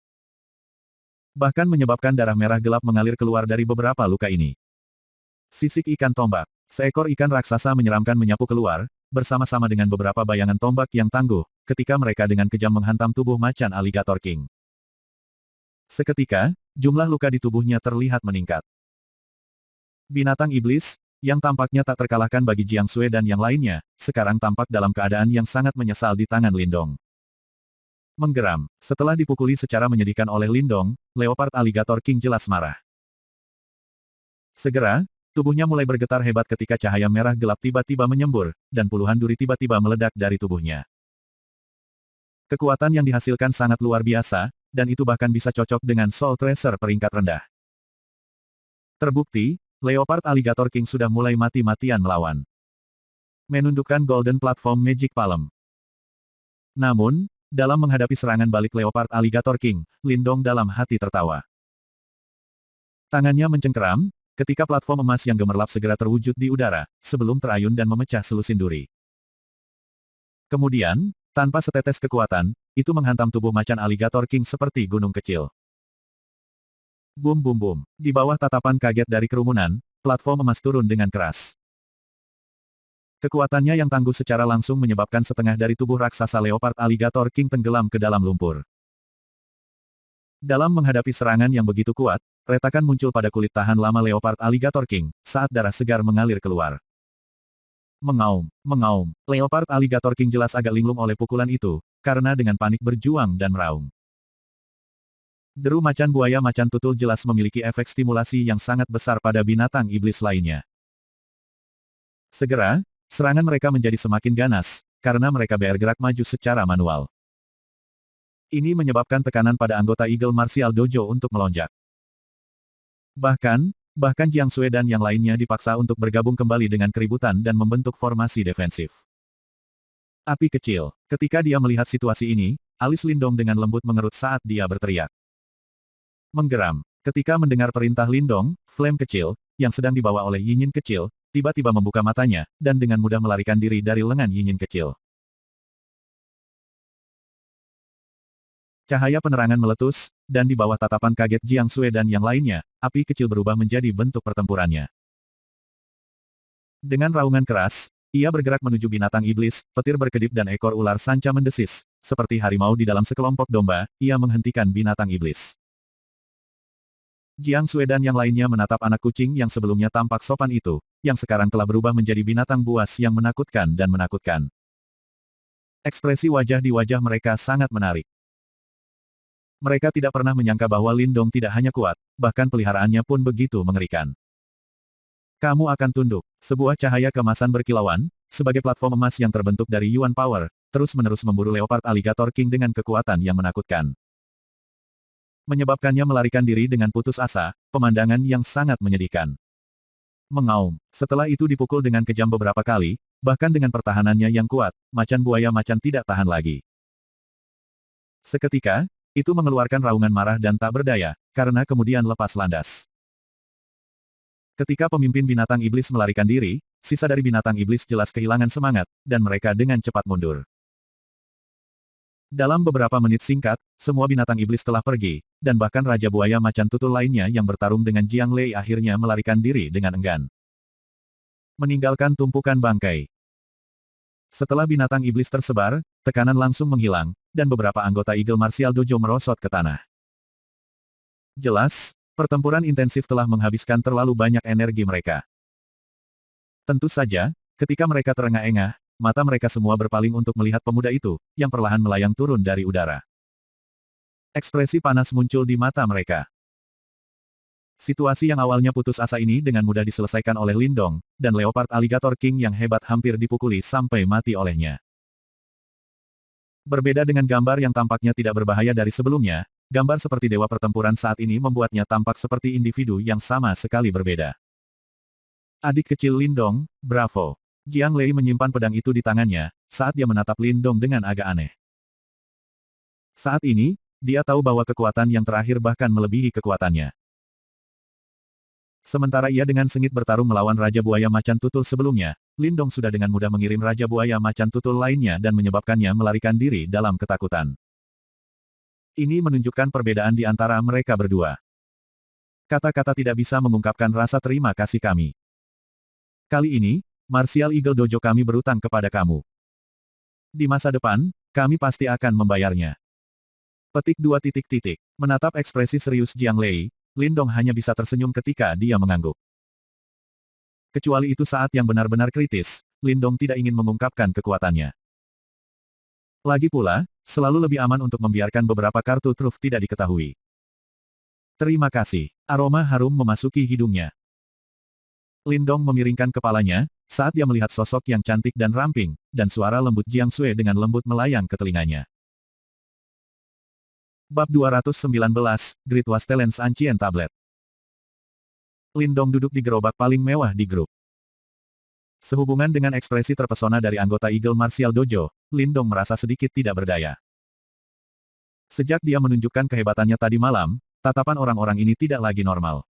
Bahkan menyebabkan darah merah gelap mengalir keluar dari beberapa luka ini. Sisik ikan tombak. Seekor ikan raksasa menyeramkan menyapu keluar, bersama-sama dengan beberapa bayangan tombak yang tangguh, ketika mereka dengan kejam menghantam tubuh macan Alligator King. Seketika, jumlah luka di tubuhnya terlihat meningkat. Binatang iblis, yang tampaknya tak terkalahkan bagi Jiang Sui dan yang lainnya, sekarang tampak dalam keadaan yang sangat menyesal di tangan Lindong. Menggeram, setelah dipukuli secara menyedihkan oleh Lindong, Leopard Alligator King jelas marah. Segera, tubuhnya mulai bergetar hebat ketika cahaya merah gelap tiba-tiba menyembur, dan puluhan duri tiba-tiba meledak dari tubuhnya. Kekuatan yang dihasilkan sangat luar biasa, dan itu bahkan bisa cocok dengan Soul Tracer peringkat rendah. Terbukti, Leopard Alligator King sudah mulai mati-matian melawan. Menundukkan Golden Platform Magic Palm. Namun, dalam menghadapi serangan balik Leopard Alligator King, Lindong dalam hati tertawa. Tangannya mencengkeram, ketika platform emas yang gemerlap segera terwujud di udara, sebelum terayun dan memecah selusin duri. Kemudian, tanpa setetes kekuatan, itu menghantam tubuh macan Alligator King seperti gunung kecil. Bum bum bum. Di bawah tatapan kaget dari kerumunan, platform emas turun dengan keras. Kekuatannya yang tangguh secara langsung menyebabkan setengah dari tubuh raksasa Leopard Alligator King tenggelam ke dalam lumpur. Dalam menghadapi serangan yang begitu kuat, retakan muncul pada kulit tahan lama Leopard Alligator King, saat darah segar mengalir keluar. Mengaum, mengaum. Leopard Alligator King jelas agak linglung oleh pukulan itu, karena dengan panik berjuang dan meraung. Deru macan buaya macan tutul jelas memiliki efek stimulasi yang sangat besar pada binatang iblis lainnya. Segera, serangan mereka menjadi semakin ganas, karena mereka bergerak maju secara manual. Ini menyebabkan tekanan pada anggota Eagle Martial Dojo untuk melonjak. Bahkan Jiang Sui dan yang lainnya dipaksa untuk bergabung kembali dengan keributan dan membentuk formasi defensif. Api kecil. Ketika dia melihat situasi ini, alis Lindong dengan lembut mengerut saat dia berteriak. Menggeram. Ketika mendengar perintah Lindong, Flame kecil, yang sedang dibawa oleh Yinyin kecil, tiba-tiba membuka matanya, dan dengan mudah melarikan diri dari lengan Yinyin kecil. Cahaya penerangan meletus, dan di bawah tatapan kaget Jiang Sui dan yang lainnya, api kecil berubah menjadi bentuk pertempurannya. Dengan raungan keras, ia bergerak menuju binatang iblis, petir berkedip dan ekor ular sanca mendesis. Seperti harimau di dalam sekelompok domba, ia menghentikan binatang iblis. Jiang Sui dan yang lainnya menatap anak kucing yang sebelumnya tampak sopan itu, yang sekarang telah berubah menjadi binatang buas yang menakutkan dan menakutkan. Ekspresi wajah di wajah mereka sangat menarik. Mereka tidak pernah menyangka bahwa Lindong tidak hanya kuat, bahkan peliharaannya pun begitu mengerikan. Kamu akan tunduk. Sebuah cahaya kemasan berkilauan, sebagai platform emas yang terbentuk dari Yuan Power, terus-menerus memburu Leopard Alligator King dengan kekuatan yang menakutkan. Menyebabkannya melarikan diri dengan putus asa, pemandangan yang sangat menyedihkan. Mengaum. Setelah itu dipukul dengan kejam beberapa kali, bahkan dengan pertahanannya yang kuat, macan buaya macan tidak tahan lagi. Seketika, itu mengeluarkan raungan marah dan tak berdaya, karena kemudian lepas landas. Ketika pemimpin binatang iblis melarikan diri, sisa dari binatang iblis jelas kehilangan semangat, dan mereka dengan cepat mundur. Dalam beberapa menit singkat, semua binatang iblis telah pergi, dan bahkan Raja Buaya Macan Tutul lainnya yang bertarung dengan Jiang Lei akhirnya melarikan diri dengan enggan. Meninggalkan tumpukan bangkai. Setelah binatang iblis tersebar, tekanan langsung menghilang, dan beberapa anggota Eagle Martial Dojo merosot ke tanah. Jelas, pertempuran intensif telah menghabiskan terlalu banyak energi mereka. Tentu saja, ketika mereka terengah-engah, mata mereka semua berpaling untuk melihat pemuda itu, yang perlahan melayang turun dari udara. Ekspresi panas muncul di mata mereka. Situasi yang awalnya putus asa ini dengan mudah diselesaikan oleh Lindong, dan Leopard Alligator King yang hebat hampir dipukuli sampai mati olehnya. Berbeda dengan gambar yang tampaknya tidak berbahaya dari sebelumnya, gambar seperti dewa pertempuran saat ini membuatnya tampak seperti individu yang sama sekali berbeda. Adik kecil Lindong, bravo. Jiang Lei menyimpan pedang itu di tangannya, saat dia menatap Lindong dengan agak aneh. Saat ini, dia tahu bahwa kekuatan yang terakhir bahkan melebihi kekuatannya. Sementara ia dengan sengit bertarung melawan Raja Buaya Macan Tutul sebelumnya, Lindong sudah dengan mudah mengirim Raja Buaya Macan Tutul lainnya dan menyebabkannya melarikan diri dalam ketakutan. Ini menunjukkan perbedaan di antara mereka berdua. Kata-kata tidak bisa mengungkapkan rasa terima kasih kami. Kali ini, Martial Eagle Dojo kami berutang kepada kamu. Di masa depan, kami pasti akan membayarnya. Petik 2 titik titik. Menatap ekspresi serius Jiang Lei, Lindong hanya bisa tersenyum ketika dia mengangguk. Kecuali itu saat yang benar-benar kritis, Lindong tidak ingin mengungkapkan kekuatannya. Lagi pula, selalu lebih aman untuk membiarkan beberapa kartu truf tidak diketahui. Terima kasih. Aroma harum memasuki hidungnya. Lindong memiringkan kepalanya, saat dia melihat sosok yang cantik dan ramping, dan suara lembut Jiang Sui dengan lembut melayang ke telinganya. Bab 219, Great Wastelens Ancient Tablet. Lindong duduk di gerobak paling mewah di grup. Sehubungan dengan ekspresi terpesona dari anggota Eagle Martial Dojo, Lindong merasa sedikit tidak berdaya. Sejak dia menunjukkan kehebatannya tadi malam, tatapan orang-orang ini tidak lagi normal.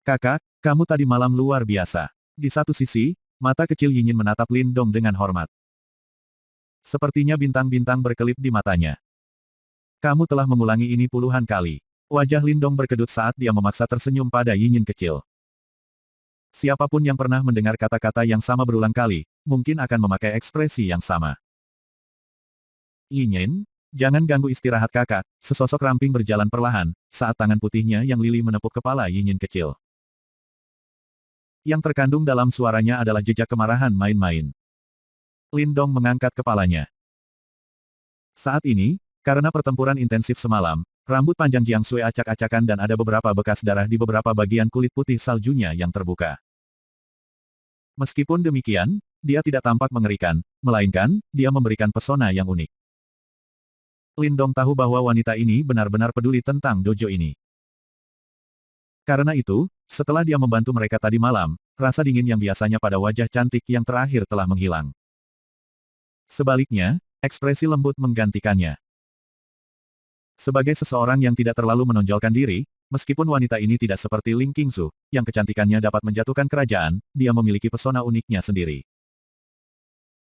Kakak, kamu tadi malam luar biasa. Di satu sisi, mata kecil Yinyin menatap Lindong dengan hormat. Sepertinya bintang-bintang berkelip di matanya. Kamu telah mengulangi ini puluhan kali. Wajah Lindong berkedut saat dia memaksa tersenyum pada Yinyin kecil. Siapapun yang pernah mendengar kata-kata yang sama berulang kali, mungkin akan memakai ekspresi yang sama. Yinyin, jangan ganggu istirahat kakak, sesosok ramping berjalan perlahan, saat tangan putihnya yang lili menepuk kepala Yinyin kecil. Yang terkandung dalam suaranya adalah jejak kemarahan main-main. Lindong mengangkat kepalanya. Saat ini, karena pertempuran intensif semalam, rambut panjang Jiang Sui acak-acakan dan ada beberapa bekas darah di beberapa bagian kulit putih saljunya yang terbuka. Meskipun demikian, dia tidak tampak mengerikan, melainkan, dia memberikan pesona yang unik. Lindong tahu bahwa wanita ini benar-benar peduli tentang dojo ini. Karena itu, setelah dia membantu mereka tadi malam, rasa dingin yang biasanya pada wajah cantik yang terakhir telah menghilang. Sebaliknya, ekspresi lembut menggantikannya. Sebagai seseorang yang tidak terlalu menonjolkan diri, meskipun wanita ini tidak seperti Ling Qingzu, yang kecantikannya dapat menjatuhkan kerajaan, dia memiliki pesona uniknya sendiri.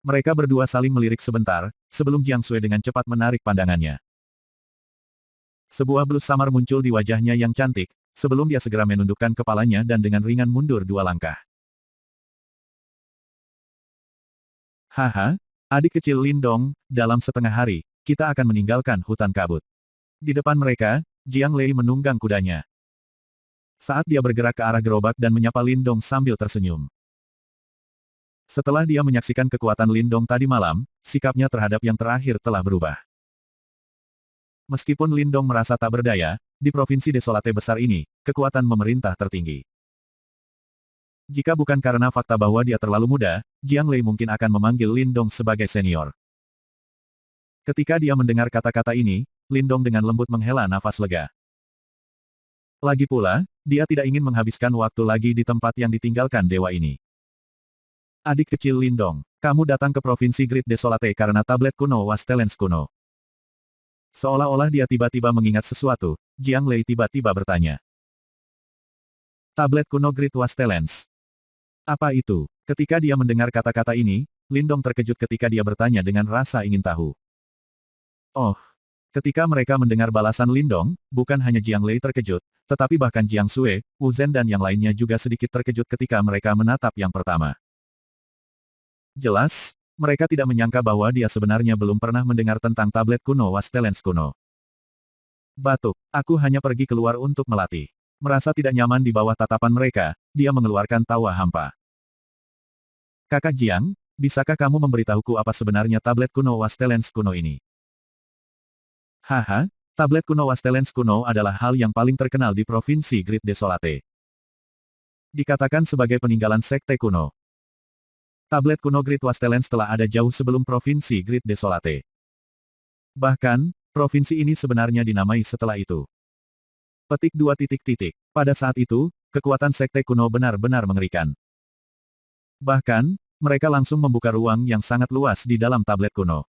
Mereka berdua saling melirik sebentar, sebelum Jiang Sui dengan cepat menarik pandangannya. Sebuah blus samar muncul di wajahnya yang cantik, sebelum dia segera menundukkan kepalanya dan dengan ringan mundur 2 langkah. Haha, adik kecil Lindong, dalam setengah hari, kita akan meninggalkan hutan kabut. Di depan mereka, Jiang Lei menunggang kudanya. Saat dia bergerak ke arah gerobak dan menyapa Lindong sambil tersenyum. Setelah dia menyaksikan kekuatan Lindong tadi malam, sikapnya terhadap yang terakhir telah berubah. Meskipun Lindong merasa tak berdaya, di provinsi desolate besar ini, kekuatan memerintah tertinggi. Jika bukan karena fakta bahwa dia terlalu muda, Jiang Lei mungkin akan memanggil Lindong sebagai senior. Ketika dia mendengar kata-kata ini, Lindong dengan lembut menghela nafas lega. Lagi pula, dia tidak ingin menghabiskan waktu lagi di tempat yang ditinggalkan dewa ini. Adik kecil Lindong, kamu datang ke provinsi Great Desolate karena tablet kuno Wastelens kuno. Seolah-olah dia tiba-tiba mengingat sesuatu, Jiang Lei tiba-tiba bertanya. Tablet kuno Great Wastelens. Apa itu? Ketika dia mendengar kata-kata ini, Lindong terkejut ketika dia bertanya dengan rasa ingin tahu. Oh. Ketika mereka mendengar balasan Lindong, bukan hanya Jiang Lei terkejut, tetapi bahkan Jiang Sui, Wu Zhen dan yang lainnya juga sedikit terkejut ketika mereka menatap yang pertama. Jelas, mereka tidak menyangka bahwa dia sebenarnya belum pernah mendengar tentang tablet kuno Wastelens kuno. Batuk, aku hanya pergi keluar untuk melatih. Merasa tidak nyaman di bawah tatapan mereka, dia mengeluarkan tawa hampa. Kakak Jiang, bisakah kamu memberitahuku apa sebenarnya tablet kuno Wastelens kuno ini? Haha, tablet kuno Wastelens kuno adalah hal yang paling terkenal di Provinsi Great Desolate. Dikatakan sebagai peninggalan sekte kuno. Tablet kuno Great Wastelens telah ada jauh sebelum Provinsi Great Desolate. Bahkan, provinsi ini sebenarnya dinamai setelah itu. Petik 2 titik titik. Pada saat itu, kekuatan sekte kuno benar-benar mengerikan. Bahkan, mereka langsung membuka ruang yang sangat luas di dalam tablet kuno.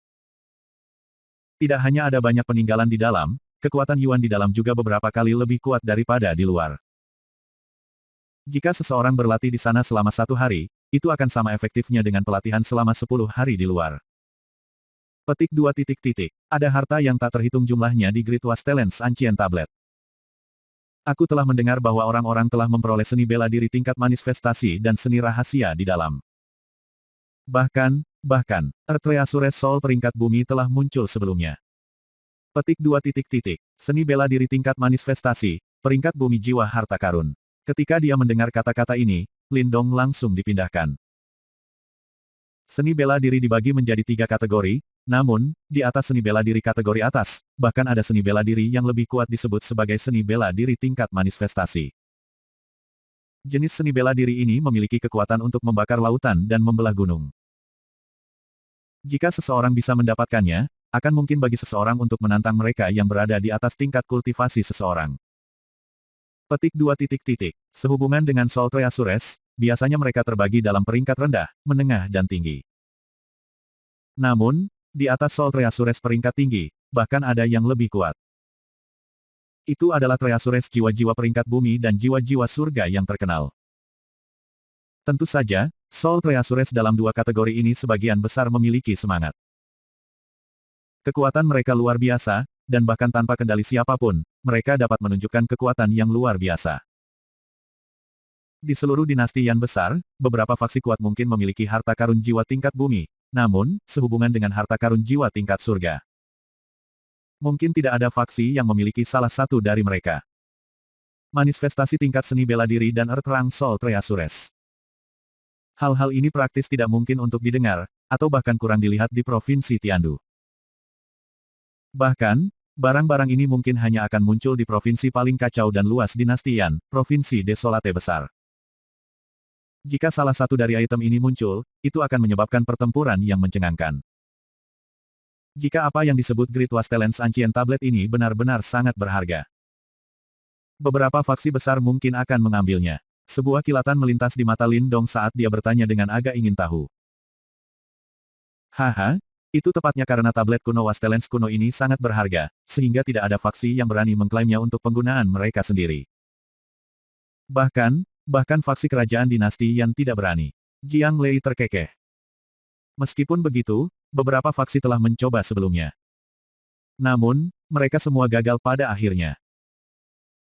Tidak hanya ada banyak peninggalan di dalam, kekuatan Yuan di dalam juga beberapa kali lebih kuat daripada di luar. Jika seseorang berlatih di sana selama 1 hari, itu akan sama efektifnya dengan pelatihan selama 10 hari di luar. Petik 2 titik titik. Ada harta yang tak terhitung jumlahnya di Great Wastelens Ancient Tablet. Aku telah mendengar bahwa orang-orang telah memperoleh seni bela diri tingkat manifestasi dan seni rahasia di dalam. Bahkan, Earth Reasures Soul peringkat bumi telah muncul sebelumnya. Petik 2 titik titik. Seni bela diri tingkat manifestasi, peringkat bumi jiwa harta karun. Ketika dia mendengar kata-kata ini, Lindong langsung dipindahkan. Seni bela diri dibagi menjadi 3 kategori, namun, di atas seni bela diri kategori atas, bahkan ada seni bela diri yang lebih kuat disebut sebagai seni bela diri tingkat manifestasi. Jenis seni bela diri ini memiliki kekuatan untuk membakar lautan dan membelah gunung. Jika seseorang bisa mendapatkannya, akan mungkin bagi seseorang untuk menantang mereka yang berada di atas tingkat kultivasi seseorang. Petik 2 titik titik. Sehubungan dengan Soul Treasures, biasanya mereka terbagi dalam peringkat rendah, menengah dan tinggi. Namun, di atas Soul Treasures peringkat tinggi, bahkan ada yang lebih kuat. Itu adalah Treasures jiwa-jiwa peringkat bumi dan jiwa-jiwa surga yang terkenal. Tentu saja, Soul Treasures dalam 2 kategori ini sebagian besar memiliki semangat. Kekuatan mereka luar biasa, dan bahkan tanpa kendali siapapun, mereka dapat menunjukkan kekuatan yang luar biasa. Di seluruh dinasti yang besar, beberapa faksi kuat mungkin memiliki harta karun jiwa tingkat bumi, namun, sehubungan dengan harta karun jiwa tingkat surga. Mungkin tidak ada faksi yang memiliki salah satu dari mereka. Manifestasi tingkat seni bela diri dan Earth Rang Soul Treasures. Hal-hal ini praktis tidak mungkin untuk didengar, atau bahkan kurang dilihat di Provinsi Tiandu. Bahkan, barang-barang ini mungkin hanya akan muncul di provinsi paling kacau dan luas dinasti Yan, Provinsi Desolate besar. Jika salah satu dari item ini muncul, itu akan menyebabkan pertempuran yang mencengangkan. Jika apa yang disebut Great Wastelens Ancient Tablet ini benar-benar sangat berharga, beberapa faksi besar mungkin akan mengambilnya. Sebuah kilatan melintas di mata Lindong saat dia bertanya dengan agak ingin tahu. Haha, itu tepatnya karena tablet kuno Wastelens kuno ini sangat berharga, sehingga tidak ada faksi yang berani mengklaimnya untuk penggunaan mereka sendiri. Bahkan faksi kerajaan dinasti yang tidak berani. Jiang Lei terkekeh. Meskipun begitu, beberapa faksi telah mencoba sebelumnya. Namun, mereka semua gagal pada akhirnya.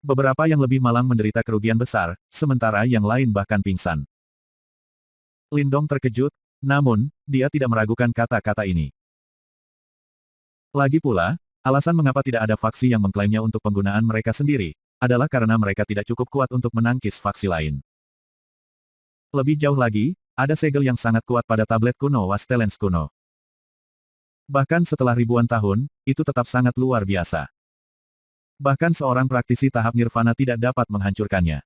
Beberapa yang lebih malang menderita kerugian besar, sementara yang lain bahkan pingsan. Lindong terkejut, namun, dia tidak meragukan kata-kata ini. Lagi pula, alasan mengapa tidak ada faksi yang mengklaimnya untuk penggunaan mereka sendiri, adalah karena mereka tidak cukup kuat untuk menangkis faksi lain. Lebih jauh lagi, ada segel yang sangat kuat pada tablet kuno Wastelens kuno. Bahkan setelah ribuan tahun, itu tetap sangat luar biasa. Bahkan seorang praktisi tahap nirvana tidak dapat menghancurkannya.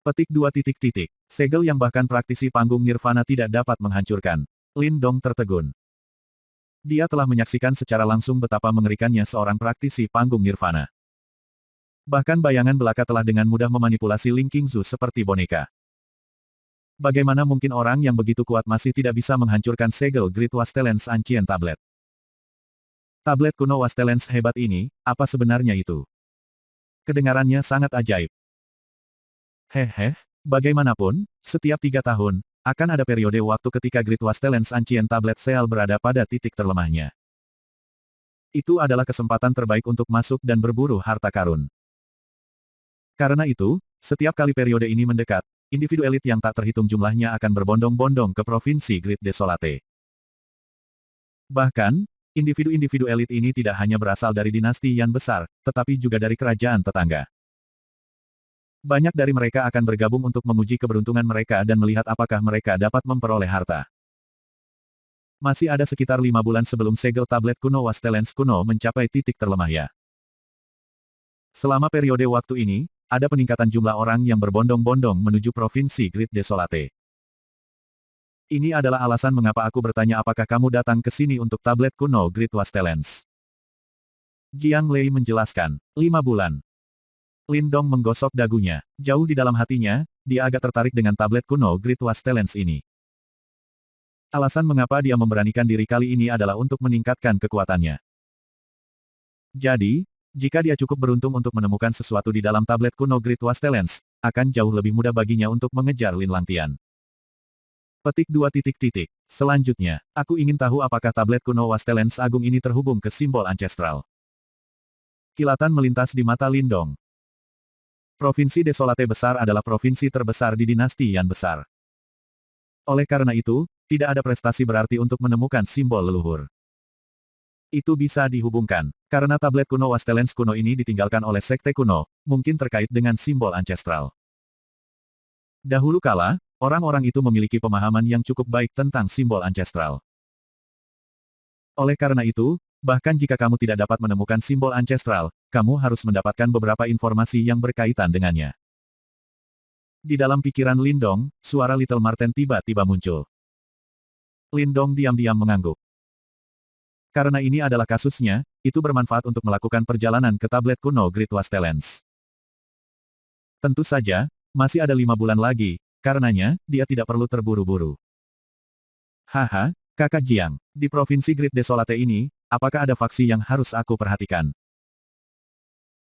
Petik 2 titik titik. Segel yang bahkan praktisi panggung nirvana tidak dapat menghancurkan. Lindong tertegun. Dia telah menyaksikan secara langsung betapa mengerikannya seorang praktisi panggung nirvana. Bahkan bayangan belaka telah dengan mudah memanipulasi Ling Qingzu seperti boneka. Bagaimana mungkin orang yang begitu kuat masih tidak bisa menghancurkan segel Great Wastelens Ancient Tablet? Tablet kuno Wastelens hebat ini, apa sebenarnya itu? Kedengarannya sangat ajaib. Hehe, bagaimanapun, setiap 3 tahun, akan ada periode waktu ketika Great Wastelens Ancient Tablet Seal berada pada titik terlemahnya. Itu adalah kesempatan terbaik untuk masuk dan berburu harta karun. Karena itu, setiap kali periode ini mendekat, individu elit yang tak terhitung jumlahnya akan berbondong-bondong ke Provinsi Great Desolate. Bahkan, individu-individu elit ini tidak hanya berasal dari dinasti yang besar, tetapi juga dari kerajaan tetangga. Banyak dari mereka akan bergabung untuk menguji keberuntungan mereka dan melihat apakah mereka dapat memperoleh harta. Masih ada sekitar 5 bulan sebelum segel tablet kuno Wastelens kuno mencapai titik terlemahnya. Selama periode waktu ini, ada peningkatan jumlah orang yang berbondong-bondong menuju Provinsi Great Desolate. Ini adalah alasan mengapa aku bertanya apakah kamu datang ke sini untuk tablet kuno Great Wastelens. Jiang Lei menjelaskan, 5 bulan. Lindong menggosok dagunya. Jauh di dalam hatinya, dia agak tertarik dengan tablet kuno Great Wastelens ini. Alasan mengapa dia memberanikan diri kali ini adalah untuk meningkatkan kekuatannya. Jadi, jika dia cukup beruntung untuk menemukan sesuatu di dalam tablet kuno Great Wastelens, akan jauh lebih mudah baginya untuk mengejar Lin Langtian. Petik 2. Selanjutnya, aku ingin tahu apakah tablet kuno Wastelens Agung ini terhubung ke simbol ancestral. Kilatan melintas di mata Lindong. Provinsi Desolate Besar adalah provinsi terbesar di dinasti Yan Besar. Oleh karena itu, tidak ada prestasi berarti untuk menemukan simbol leluhur. Itu bisa dihubungkan, karena tablet kuno Wastelens kuno ini ditinggalkan oleh sekte kuno, mungkin terkait dengan simbol ancestral. Dahulu kala, orang-orang itu memiliki pemahaman yang cukup baik tentang simbol ancestral. Oleh karena itu, bahkan jika kamu tidak dapat menemukan simbol ancestral, kamu harus mendapatkan beberapa informasi yang berkaitan dengannya. Di dalam pikiran Lindong, suara Little Marten tiba-tiba muncul. Lindong diam-diam mengangguk. Karena ini adalah kasusnya, itu bermanfaat untuk melakukan perjalanan ke tablet kuno Great Wastelens. Tentu saja, masih ada 5 bulan lagi, karenanya, dia tidak perlu terburu-buru. Haha, Kakak Jiang, di Provinsi Great Desolate ini, apakah ada faksi yang harus aku perhatikan?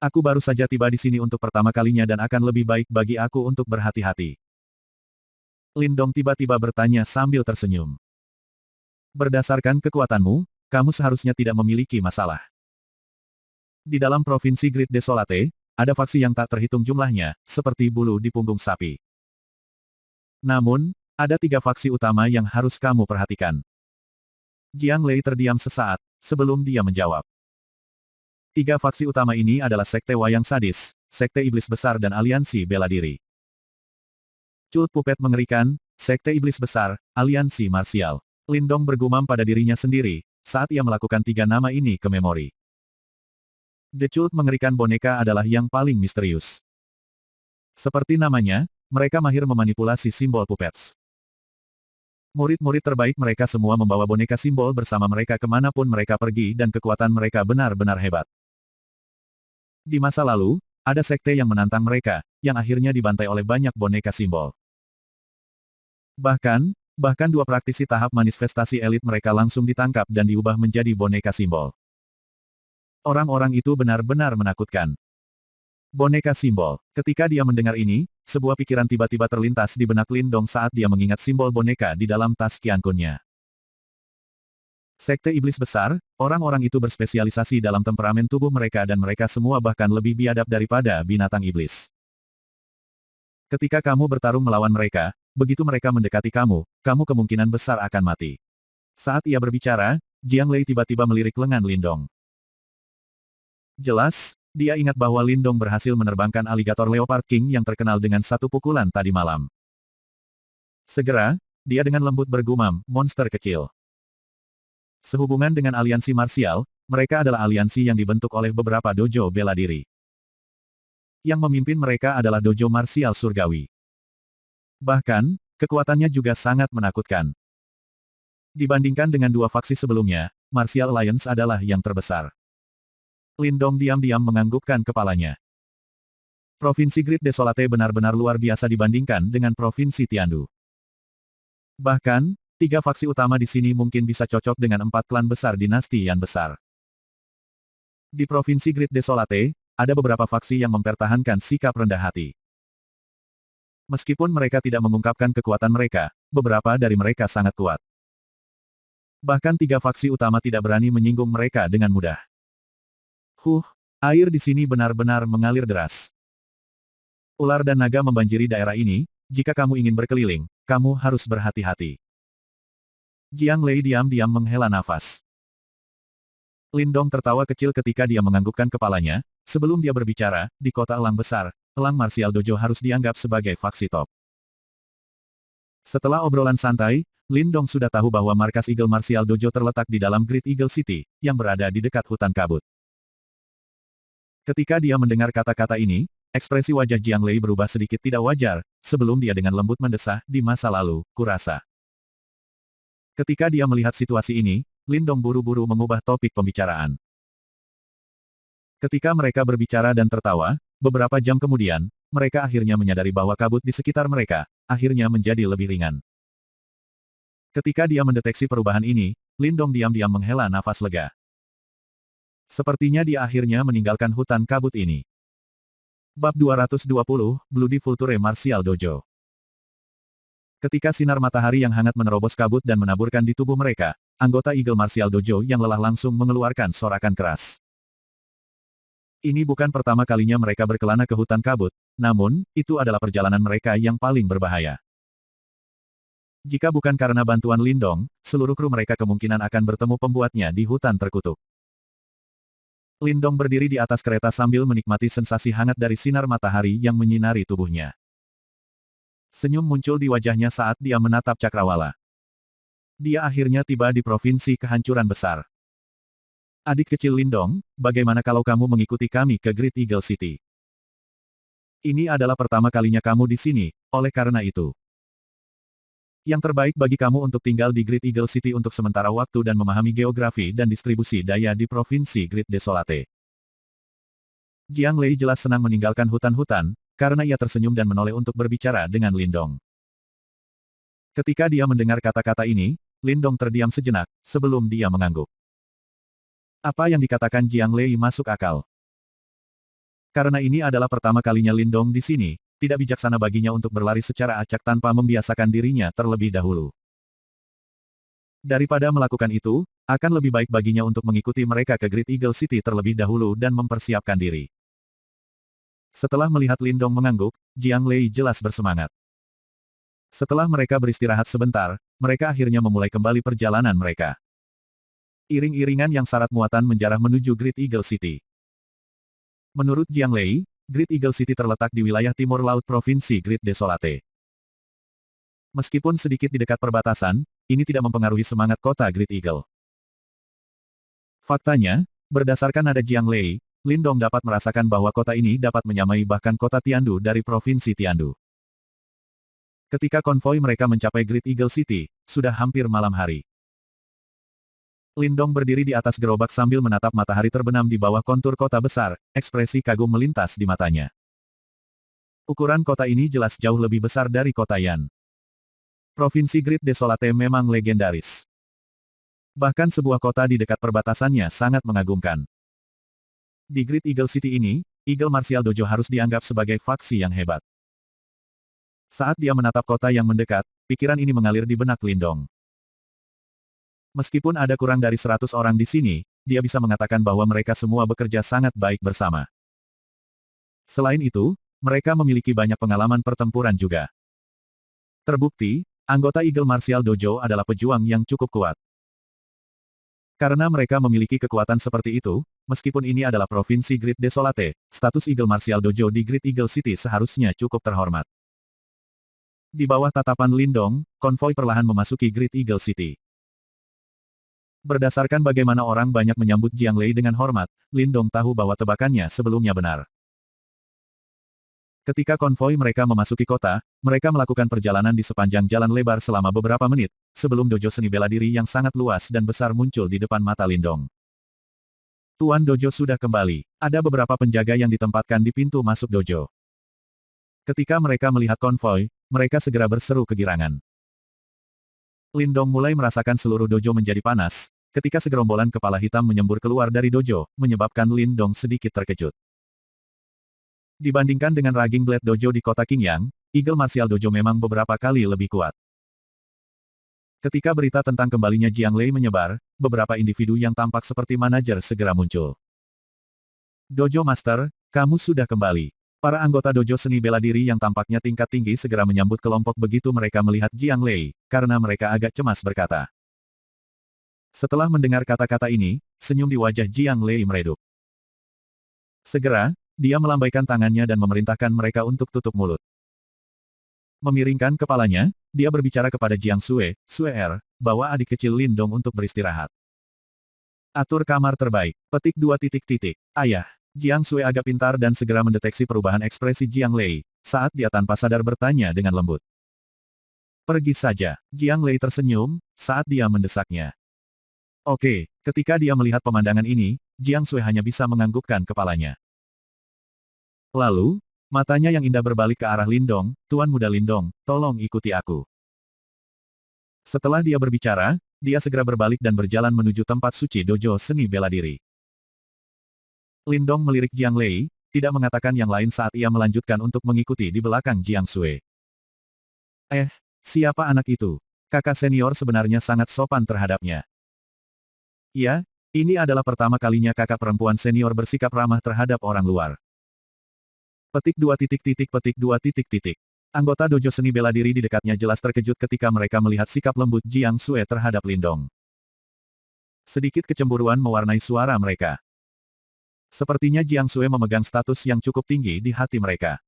Aku baru saja tiba di sini untuk pertama kalinya dan akan lebih baik bagi aku untuk berhati-hati. Lindong tiba-tiba bertanya sambil tersenyum. Berdasarkan kekuatanmu, kamu seharusnya tidak memiliki masalah. Di dalam Provinsi Great Desolate, ada faksi yang tak terhitung jumlahnya, seperti bulu di punggung sapi. Namun, ada 3 faksi utama yang harus kamu perhatikan. Jiang Lei terdiam sesaat, sebelum dia menjawab. 3 faksi utama ini adalah Sekte Wayang Sadis, Sekte Iblis Besar dan Aliansi Bela Diri. Cult Pupet mengerikan, Sekte Iblis Besar, Aliansi Marsial. Lindong bergumam pada dirinya sendiri, saat ia melakukan 3 nama ini ke memori. The Cult mengerikan boneka adalah yang paling misterius. Seperti namanya, mereka mahir memanipulasi simbol puppets. Murid-murid terbaik mereka semua membawa boneka simbol bersama mereka kemanapun mereka pergi dan kekuatan mereka benar-benar hebat. Di masa lalu, ada sekte yang menantang mereka, yang akhirnya dibantai oleh banyak boneka simbol. Bahkan 2 praktisi tahap manifestasi elit mereka langsung ditangkap dan diubah menjadi boneka simbol. Orang-orang itu benar-benar menakutkan. Boneka simbol. Ketika dia mendengar ini, sebuah pikiran tiba-tiba terlintas di benak Lindong saat dia mengingat simbol boneka di dalam tas Qiankunnya. Sekte Iblis Besar, orang-orang itu berspesialisasi dalam temperamen tubuh mereka dan mereka semua bahkan lebih biadab daripada binatang iblis. Ketika kamu bertarung melawan mereka, begitu mereka mendekati kamu, kamu kemungkinan besar akan mati. Saat ia berbicara, Jiang Lei tiba-tiba melirik lengan Lindong. Jelas, dia ingat bahwa Lindong berhasil menerbangkan aligator Leopard King yang terkenal dengan 1 pukulan tadi malam. Segera, dia dengan lembut bergumam, monster kecil. Sehubungan dengan aliansi marsial, mereka adalah aliansi yang dibentuk oleh beberapa dojo bela diri. Yang memimpin mereka adalah dojo marsial surgawi. Bahkan, kekuatannya juga sangat menakutkan. Dibandingkan dengan 2 faksi sebelumnya, Martial Alliance adalah yang terbesar. Lindong diam-diam menganggukkan kepalanya. Provinsi Great Desolate benar-benar luar biasa dibandingkan dengan Provinsi Tiandu. Bahkan, 3 faksi utama di sini mungkin bisa cocok dengan 4 klan besar dinasti yang besar. Di Provinsi Great Desolate, ada beberapa faksi yang mempertahankan sikap rendah hati. Meskipun mereka tidak mengungkapkan kekuatan mereka, beberapa dari mereka sangat kuat. Bahkan 3 faksi utama tidak berani menyinggung mereka dengan mudah. Air di sini benar-benar mengalir deras. Ular dan naga membanjiri daerah ini, jika kamu ingin berkeliling, kamu harus berhati-hati. Jiang Lei diam-diam menghela nafas. Lindong tertawa kecil ketika dia menganggukkan kepalanya, sebelum dia berbicara, di kota Elang Besar, Elang Martial Dojo harus dianggap sebagai faksi top. Setelah obrolan santai, Lindong sudah tahu bahwa markas Eagle Martial Dojo terletak di dalam Great Eagle City, yang berada di dekat hutan kabut. Ketika dia mendengar kata-kata ini, ekspresi wajah Jiang Lei berubah sedikit tidak wajar, sebelum dia dengan lembut mendesah, di masa lalu, kurasa. Ketika dia melihat situasi ini, Lindong buru-buru mengubah topik pembicaraan. Ketika mereka berbicara dan tertawa, beberapa jam kemudian, mereka akhirnya menyadari bahwa kabut di sekitar mereka, akhirnya menjadi lebih ringan. Ketika dia mendeteksi perubahan ini, Lindong diam-diam menghela nafas lega. Sepertinya dia akhirnya meninggalkan hutan kabut ini. Bab 220, Bloody Vulture Martial Dojo. Ketika sinar matahari yang hangat menerobos kabut dan menaburkan di tubuh mereka, anggota Eagle Martial Dojo yang lelah langsung mengeluarkan sorakan keras. Ini bukan pertama kalinya mereka berkelana ke hutan kabut, namun, itu adalah perjalanan mereka yang paling berbahaya. Jika bukan karena bantuan Lindong, seluruh kru mereka kemungkinan akan bertemu pembuatnya di hutan terkutuk. Lindong berdiri di atas kereta sambil menikmati sensasi hangat dari sinar matahari yang menyinari tubuhnya. Senyum muncul di wajahnya saat dia menatap cakrawala. Dia akhirnya tiba di provinsi kehancuran besar. Adik kecil Lindong, bagaimana kalau kamu mengikuti kami ke Great Eagle City? Ini adalah pertama kalinya kamu di sini, oleh karena itu. Yang terbaik bagi kamu untuk tinggal di Great Eagle City untuk sementara waktu dan memahami geografi dan distribusi daya di Provinsi Great Desolate. Jiang Lei jelas senang meninggalkan hutan-hutan, karena ia tersenyum dan menoleh untuk berbicara dengan Lindong. Ketika dia mendengar kata-kata ini, Lindong terdiam sejenak, sebelum dia mengangguk. Apa yang dikatakan Jiang Lei masuk akal. Karena ini adalah pertama kalinya Lindong di sini, tidak bijaksana baginya untuk berlari secara acak tanpa membiasakan dirinya terlebih dahulu. Daripada melakukan itu, akan lebih baik baginya untuk mengikuti mereka ke Great Eagle City terlebih dahulu dan mempersiapkan diri. Setelah melihat Lindong mengangguk, Jiang Lei jelas bersemangat. Setelah mereka beristirahat sebentar, mereka akhirnya memulai kembali perjalanan mereka. Iring-iringan yang syarat muatan menjarah menuju Great Eagle City. Menurut Jiang Lei, Great Eagle City terletak di wilayah timur laut Provinsi Great Desolate. Meskipun sedikit di dekat perbatasan, ini tidak mempengaruhi semangat kota Great Eagle. Faktanya, berdasarkan nada Jiang Lei, Lindong dapat merasakan bahwa kota ini dapat menyamai bahkan kota Tiandu dari Provinsi Tiandu. Ketika konvoi mereka mencapai Great Eagle City, sudah hampir malam hari. Lindong berdiri di atas gerobak sambil menatap matahari terbenam di bawah kontur kota besar, ekspresi kagum melintas di matanya. Ukuran kota ini jelas jauh lebih besar dari kota Yan. Provinsi Great Desolate memang legendaris. Bahkan sebuah kota di dekat perbatasannya sangat mengagumkan. Di Great Eagle City ini, Eagle Martial Dojo harus dianggap sebagai faksi yang hebat. Saat dia menatap kota yang mendekat, pikiran ini mengalir di benak Lindong. Meskipun ada kurang dari 100 orang di sini, dia bisa mengatakan bahwa mereka semua bekerja sangat baik bersama. Selain itu, mereka memiliki banyak pengalaman pertempuran juga. Terbukti, anggota Eagle Martial Dojo adalah pejuang yang cukup kuat. Karena mereka memiliki kekuatan seperti itu, meskipun ini adalah Provinsi Great Desolate, status Eagle Martial Dojo di Great Eagle City seharusnya cukup terhormat. Di bawah tatapan Lindong, konvoi perlahan memasuki Great Eagle City. Berdasarkan bagaimana orang banyak menyambut Jiang Lei dengan hormat, Lindong tahu bahwa tebakannya sebelumnya benar. Ketika konvoi mereka memasuki kota, mereka melakukan perjalanan di sepanjang jalan lebar selama beberapa menit, sebelum dojo seni bela diri yang sangat luas dan besar muncul di depan mata Lindong. Tuan dojo sudah kembali. Ada beberapa penjaga yang ditempatkan di pintu masuk dojo. Ketika mereka melihat konvoi, mereka segera berseru kegirangan. Lindong mulai merasakan seluruh dojo menjadi panas, ketika segerombolan kepala hitam menyembur keluar dari dojo, menyebabkan Lin Dong sedikit terkejut. Dibandingkan dengan Raging Blade Dojo di kota Qingyang, Eagle Martial Dojo memang beberapa kali lebih kuat. Ketika berita tentang kembalinya Jiang Lei menyebar, beberapa individu yang tampak seperti manajer segera muncul. Dojo Master, kamu sudah kembali. Para anggota dojo seni bela diri yang tampaknya tingkat tinggi segera menyambut kelompok begitu mereka melihat Jiang Lei, karena mereka agak cemas berkata. Setelah mendengar kata-kata ini, senyum di wajah Jiang Lei meredup. Segera, dia melambaikan tangannya dan memerintahkan mereka untuk tutup mulut. Memiringkan kepalanya, dia berbicara kepada Jiang Sue, Sue bawa adik kecil Lin Dong untuk beristirahat. Atur kamar terbaik. Petik 2. Ayah. Jiang Sue agak pintar dan segera mendeteksi perubahan ekspresi Jiang Lei, saat dia tanpa sadar bertanya dengan lembut. Pergi saja. Jiang Lei tersenyum, saat dia mendesaknya. Oke, ketika dia melihat pemandangan ini, Jiang Sue hanya bisa menganggukkan kepalanya. Lalu, matanya yang indah berbalik ke arah Lin Dong, Tuan Muda Lin Dong, tolong ikuti aku. Setelah dia berbicara, dia segera berbalik dan berjalan menuju tempat suci dojo seni bela diri. Lin Dong melirik Jiang Lei, tidak mengatakan yang lain saat ia melanjutkan untuk mengikuti di belakang Jiang Sue. Siapa anak itu? Kakak senior sebenarnya sangat sopan terhadapnya. Ya, ini adalah pertama kalinya kakak perempuan senior bersikap ramah terhadap orang luar. Petik 2. Anggota dojo seni bela diri di dekatnya jelas terkejut ketika mereka melihat sikap lembut Jiang Sue terhadap Lin Dong. Sedikit kecemburuan mewarnai suara mereka. Sepertinya Jiang Sue memegang status yang cukup tinggi di hati mereka.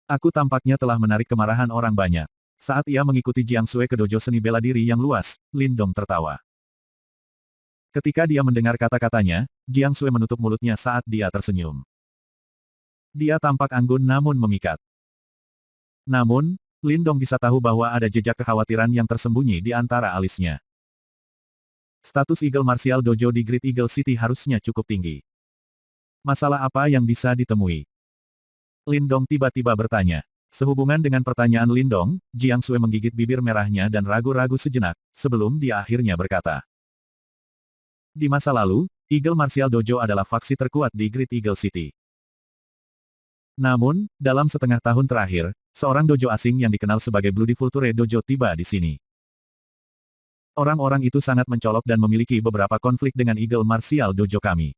Aku tampaknya telah menarik kemarahan orang banyak. Saat ia mengikuti Jiang Sue ke dojo seni bela diri yang luas, Lin Dong tertawa. Ketika dia mendengar kata-katanya, Jiang Sue menutup mulutnya saat dia tersenyum. Dia tampak anggun namun memikat. Namun, Lin Dong bisa tahu bahwa ada jejak kekhawatiran yang tersembunyi di antara alisnya. Status Eagle Martial Dojo di Great Eagle City harusnya cukup tinggi. Masalah apa yang bisa ditemui? Lin Dong tiba-tiba bertanya. Sehubungan dengan pertanyaan Lin Dong, Jiang Sue menggigit bibir merahnya dan ragu-ragu sejenak, sebelum dia akhirnya berkata. Di masa lalu, Eagle Martial Dojo adalah faksi terkuat di Great Eagle City. Namun, dalam setengah tahun terakhir, seorang dojo asing yang dikenal sebagai Bloody Vulture Dojo tiba di sini. Orang-orang itu sangat mencolok dan memiliki beberapa konflik dengan Eagle Martial Dojo kami.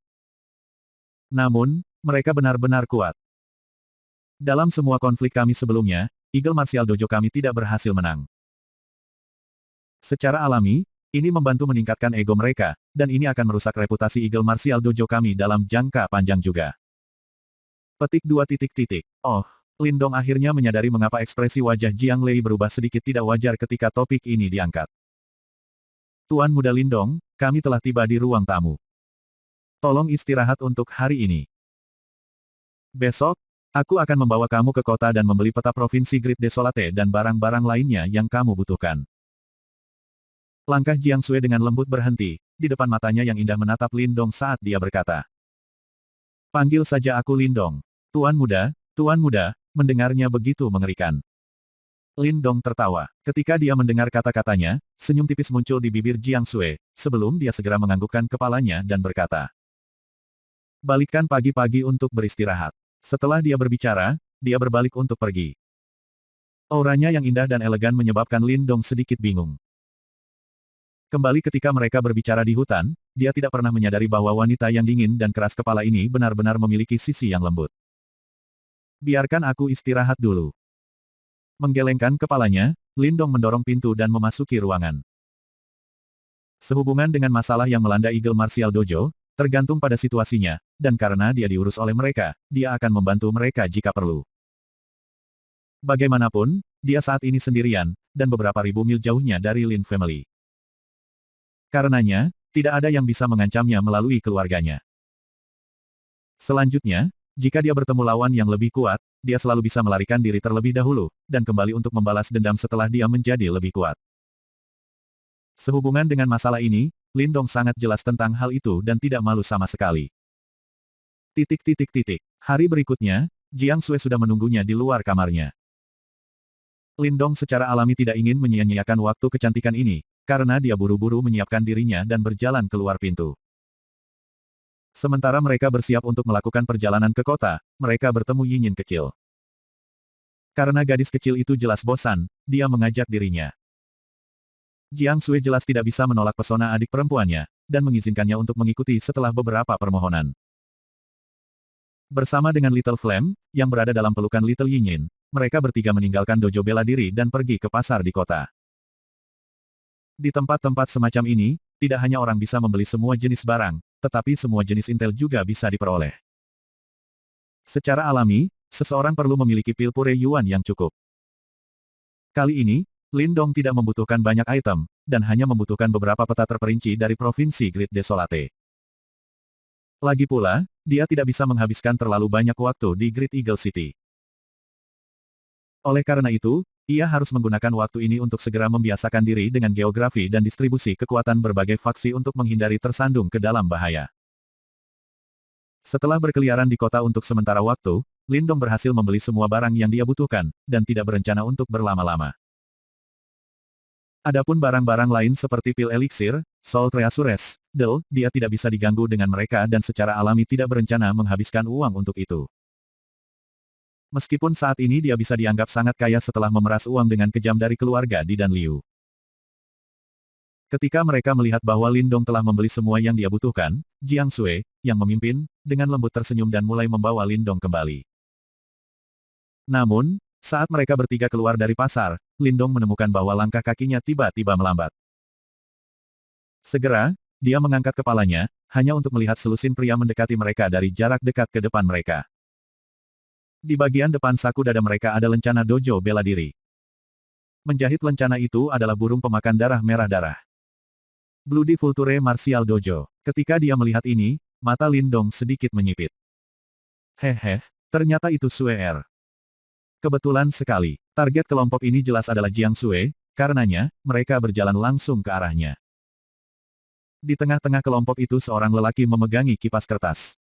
Namun, mereka benar-benar kuat. Dalam semua konflik kami sebelumnya, Eagle Martial Dojo kami tidak berhasil menang. Secara alami, ini membantu meningkatkan ego mereka, dan ini akan merusak reputasi Eagle Martial Dojo kami dalam jangka panjang juga. Petik 2. Oh, Lin Dong akhirnya menyadari mengapa ekspresi wajah Jiang Lei berubah sedikit tidak wajar ketika topik ini diangkat. Tuan Muda Lin Dong, kami telah tiba di ruang tamu. Tolong istirahat untuk hari ini. Besok, aku akan membawa kamu ke kota dan membeli peta provinsi Great Desolate dan barang-barang lainnya yang kamu butuhkan. Langkah Jiang Sue dengan lembut berhenti, di depan matanya yang indah menatap Lin Dong saat dia berkata. Panggil saja aku Lin Dong. Tuan Muda, mendengarnya begitu mengerikan. Lin Dong tertawa. Ketika dia mendengar kata-katanya, senyum tipis muncul di bibir Jiang Sue, sebelum dia segera menganggukkan kepalanya dan berkata. Balikkan pagi-pagi untuk beristirahat. Setelah dia berbicara, dia berbalik untuk pergi. Auranya yang indah dan elegan menyebabkan Lin Dong sedikit bingung. Kembali ketika mereka berbicara di hutan, dia tidak pernah menyadari bahwa wanita yang dingin dan keras kepala ini benar-benar memiliki sisi yang lembut. Biarkan aku istirahat dulu. Menggelengkan kepalanya, Lin Dong mendorong pintu dan memasuki ruangan. Sehubungan dengan masalah yang melanda Eagle Martial Dojo, tergantung pada situasinya, dan karena dia diurus oleh mereka, dia akan membantu mereka jika perlu. Bagaimanapun, dia saat ini sendirian, dan beberapa ribu mil jauhnya dari Lin Family. Karenanya, tidak ada yang bisa mengancamnya melalui keluarganya. Selanjutnya, jika dia bertemu lawan yang lebih kuat, dia selalu bisa melarikan diri terlebih dahulu, dan kembali untuk membalas dendam setelah dia menjadi lebih kuat. Sehubungan dengan masalah ini, Lin Dong sangat jelas tentang hal itu dan tidak malu sama sekali. Hari berikutnya, Jiang Sue sudah menunggunya di luar kamarnya. Lin Dong secara alami tidak ingin menyia-nyiakan waktu kecantikan ini, karena dia buru-buru menyiapkan dirinya dan berjalan keluar pintu. Sementara mereka bersiap untuk melakukan perjalanan ke kota, mereka bertemu Yinyin kecil. Karena gadis kecil itu jelas bosan, dia mengajak dirinya. Jiang Sui jelas tidak bisa menolak pesona adik perempuannya, dan mengizinkannya untuk mengikuti setelah beberapa permohonan. Bersama dengan Little Flame, yang berada dalam pelukan Little Yinyin, mereka bertiga meninggalkan dojo bela diri dan pergi ke pasar di kota. Di tempat-tempat semacam ini, tidak hanya orang bisa membeli semua jenis barang, tetapi semua jenis intel juga bisa diperoleh. Secara alami, seseorang perlu memiliki pil pure yuan yang cukup. Kali ini, Lin Dong tidak membutuhkan banyak item, dan hanya membutuhkan beberapa peta terperinci dari Provinsi Great Desolate. Lagi pula, dia tidak bisa menghabiskan terlalu banyak waktu di Great Eagle City. Oleh karena itu, ia harus menggunakan waktu ini untuk segera membiasakan diri dengan geografi dan distribusi kekuatan berbagai faksi untuk menghindari tersandung ke dalam bahaya. Setelah berkeliaran di kota untuk sementara waktu, Lin Dong berhasil membeli semua barang yang dia butuhkan, dan tidak berencana untuk berlama-lama. Adapun barang-barang lain seperti pil eliksir, Soul Treasures, dia tidak bisa diganggu dengan mereka dan secara alami tidak berencana menghabiskan uang untuk itu. Meskipun saat ini dia bisa dianggap sangat kaya setelah memeras uang dengan kejam dari keluarga di Danliu. Ketika mereka melihat bahwa Lin Dong telah membeli semua yang dia butuhkan, Jiang Sui, yang memimpin, dengan lembut tersenyum dan mulai membawa Lin Dong kembali. Namun, saat mereka bertiga keluar dari pasar, Lin Dong menemukan bahwa langkah kakinya tiba-tiba melambat. Segera, dia mengangkat kepalanya, hanya untuk melihat selusin pria mendekati mereka dari jarak dekat ke depan mereka. Di bagian depan saku dada mereka ada lencana dojo bela diri. Menjahit lencana itu adalah burung pemakan darah merah darah. Bloody Vulture Martial Dojo. Ketika dia melihat ini, mata Lin Dong sedikit menyipit. Hehe, ternyata itu Sue Er. Kebetulan sekali, target kelompok ini jelas adalah Jiang Sui, karenanya, mereka berjalan langsung ke arahnya. Di tengah-tengah kelompok itu seorang lelaki memegangi kipas kertas.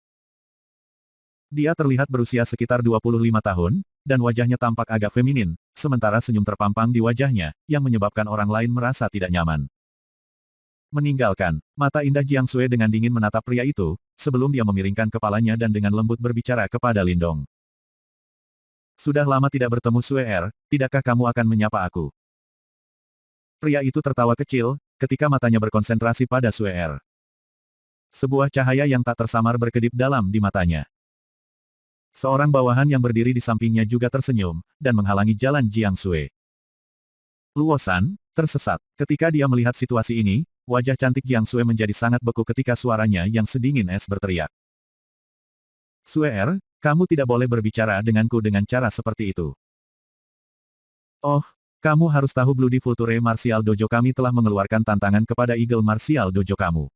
Dia terlihat berusia sekitar 25 tahun, dan wajahnya tampak agak feminin, sementara senyum terpampang di wajahnya, yang menyebabkan orang lain merasa tidak nyaman. Meninggalkan, mata indah Jiang Sui dengan dingin menatap pria itu, sebelum dia memiringkan kepalanya dan dengan lembut berbicara kepada Lin Dong. Sudah lama tidak bertemu Sue Er, tidakkah kamu akan menyapa aku? Pria itu tertawa kecil, ketika matanya berkonsentrasi pada Sue Er. Sebuah cahaya yang tak tersamar berkedip dalam di matanya. Seorang bawahan yang berdiri di sampingnya juga tersenyum, dan menghalangi jalan Jiang Sui. Luo San, tersesat. Ketika dia melihat situasi ini, wajah cantik Jiang Sui menjadi sangat beku ketika suaranya yang sedingin es berteriak. Sue Er, kamu tidak boleh berbicara denganku dengan cara seperti itu. Oh, kamu harus tahu Bloody Vulture Martial Dojo kami telah mengeluarkan tantangan kepada Eagle Martial Dojo kamu.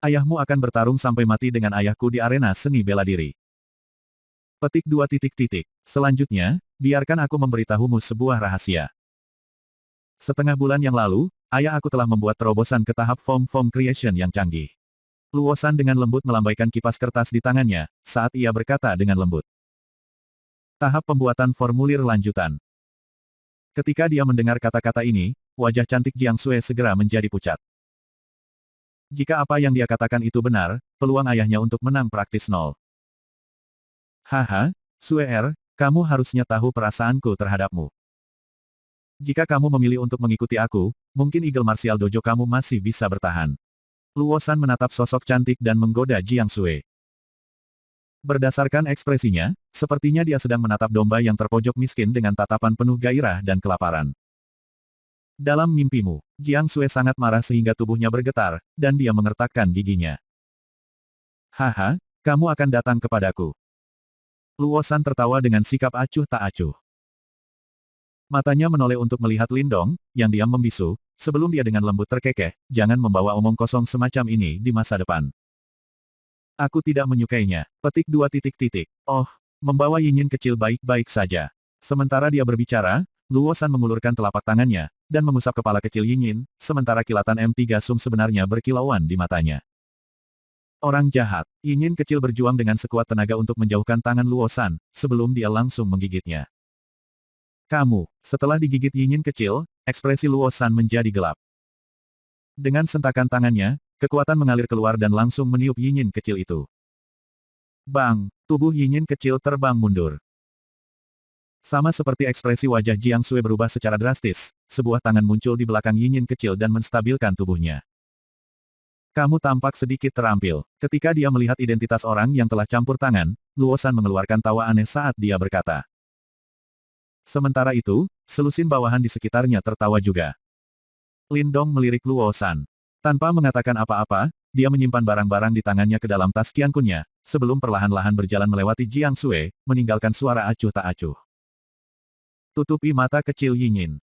Ayahmu akan bertarung sampai mati dengan ayahku di arena seni bela diri. Petik 2. Selanjutnya, biarkan aku memberitahumu sebuah rahasia. Setengah bulan yang lalu, ayah aku telah membuat terobosan ke tahap Foam Creation yang canggih. Luo San dengan lembut melambaikan kipas kertas di tangannya, saat ia berkata dengan lembut. Tahap pembuatan formulir lanjutan. Ketika dia mendengar kata-kata ini, wajah cantik Jiang Sui segera menjadi pucat. Jika apa yang dia katakan itu benar, peluang ayahnya untuk menang praktis nol. Haha, Sue Er, kamu harusnya tahu perasaanku terhadapmu. Jika kamu memilih untuk mengikuti aku, mungkin Eagle Martial Dojo kamu masih bisa bertahan. Luo San menatap sosok cantik dan menggoda Jiang Sui. Berdasarkan ekspresinya, sepertinya dia sedang menatap domba yang terpojok miskin dengan tatapan penuh gairah dan kelaparan. Dalam mimpimu, Jiang Sui sangat marah sehingga tubuhnya bergetar, dan dia mengertakkan giginya. Haha, kamu akan datang kepadaku. Luo San tertawa dengan sikap acuh tak acuh. Matanya menoleh untuk melihat Lin Dong, yang diam membisu, sebelum dia dengan lembut terkekeh, jangan membawa omong kosong semacam ini di masa depan. Aku tidak menyukainya. Petik 2. Oh, membawa Yinyin kecil baik-baik saja. Sementara dia berbicara, Luo San mengulurkan telapak tangannya, dan mengusap kepala kecil Yinyin, sementara kilatan M3 Sum sebenarnya berkilauan di matanya. Orang jahat, Yinyin kecil berjuang dengan sekuat tenaga untuk menjauhkan tangan Luo San, sebelum dia langsung menggigitnya. Kamu, setelah digigit Yinyin kecil, Ekspresi Luo San menjadi gelap. Dengan sentakan tangannya, kekuatan mengalir keluar dan langsung meniup Yinyin kecil itu. Bang! Tubuh Yinyin kecil terbang mundur. Sama seperti ekspresi wajah Jiang Sui berubah secara drastis, sebuah tangan muncul di belakang Yinyin kecil dan menstabilkan tubuhnya. Kamu tampak sedikit terampil. Ketika dia melihat identitas orang yang telah campur tangan, Luo San mengeluarkan tawa aneh saat dia berkata. Sementara itu, selusin bawahan di sekitarnya tertawa juga. Lindong melirik Luo San. Tanpa mengatakan apa-apa, dia menyimpan barang-barang di tangannya ke dalam tas Qiankunnya, sebelum perlahan-lahan berjalan melewati Jiang Sui, meninggalkan suara acuh tak acuh. Tutupi mata kecil Yinyin.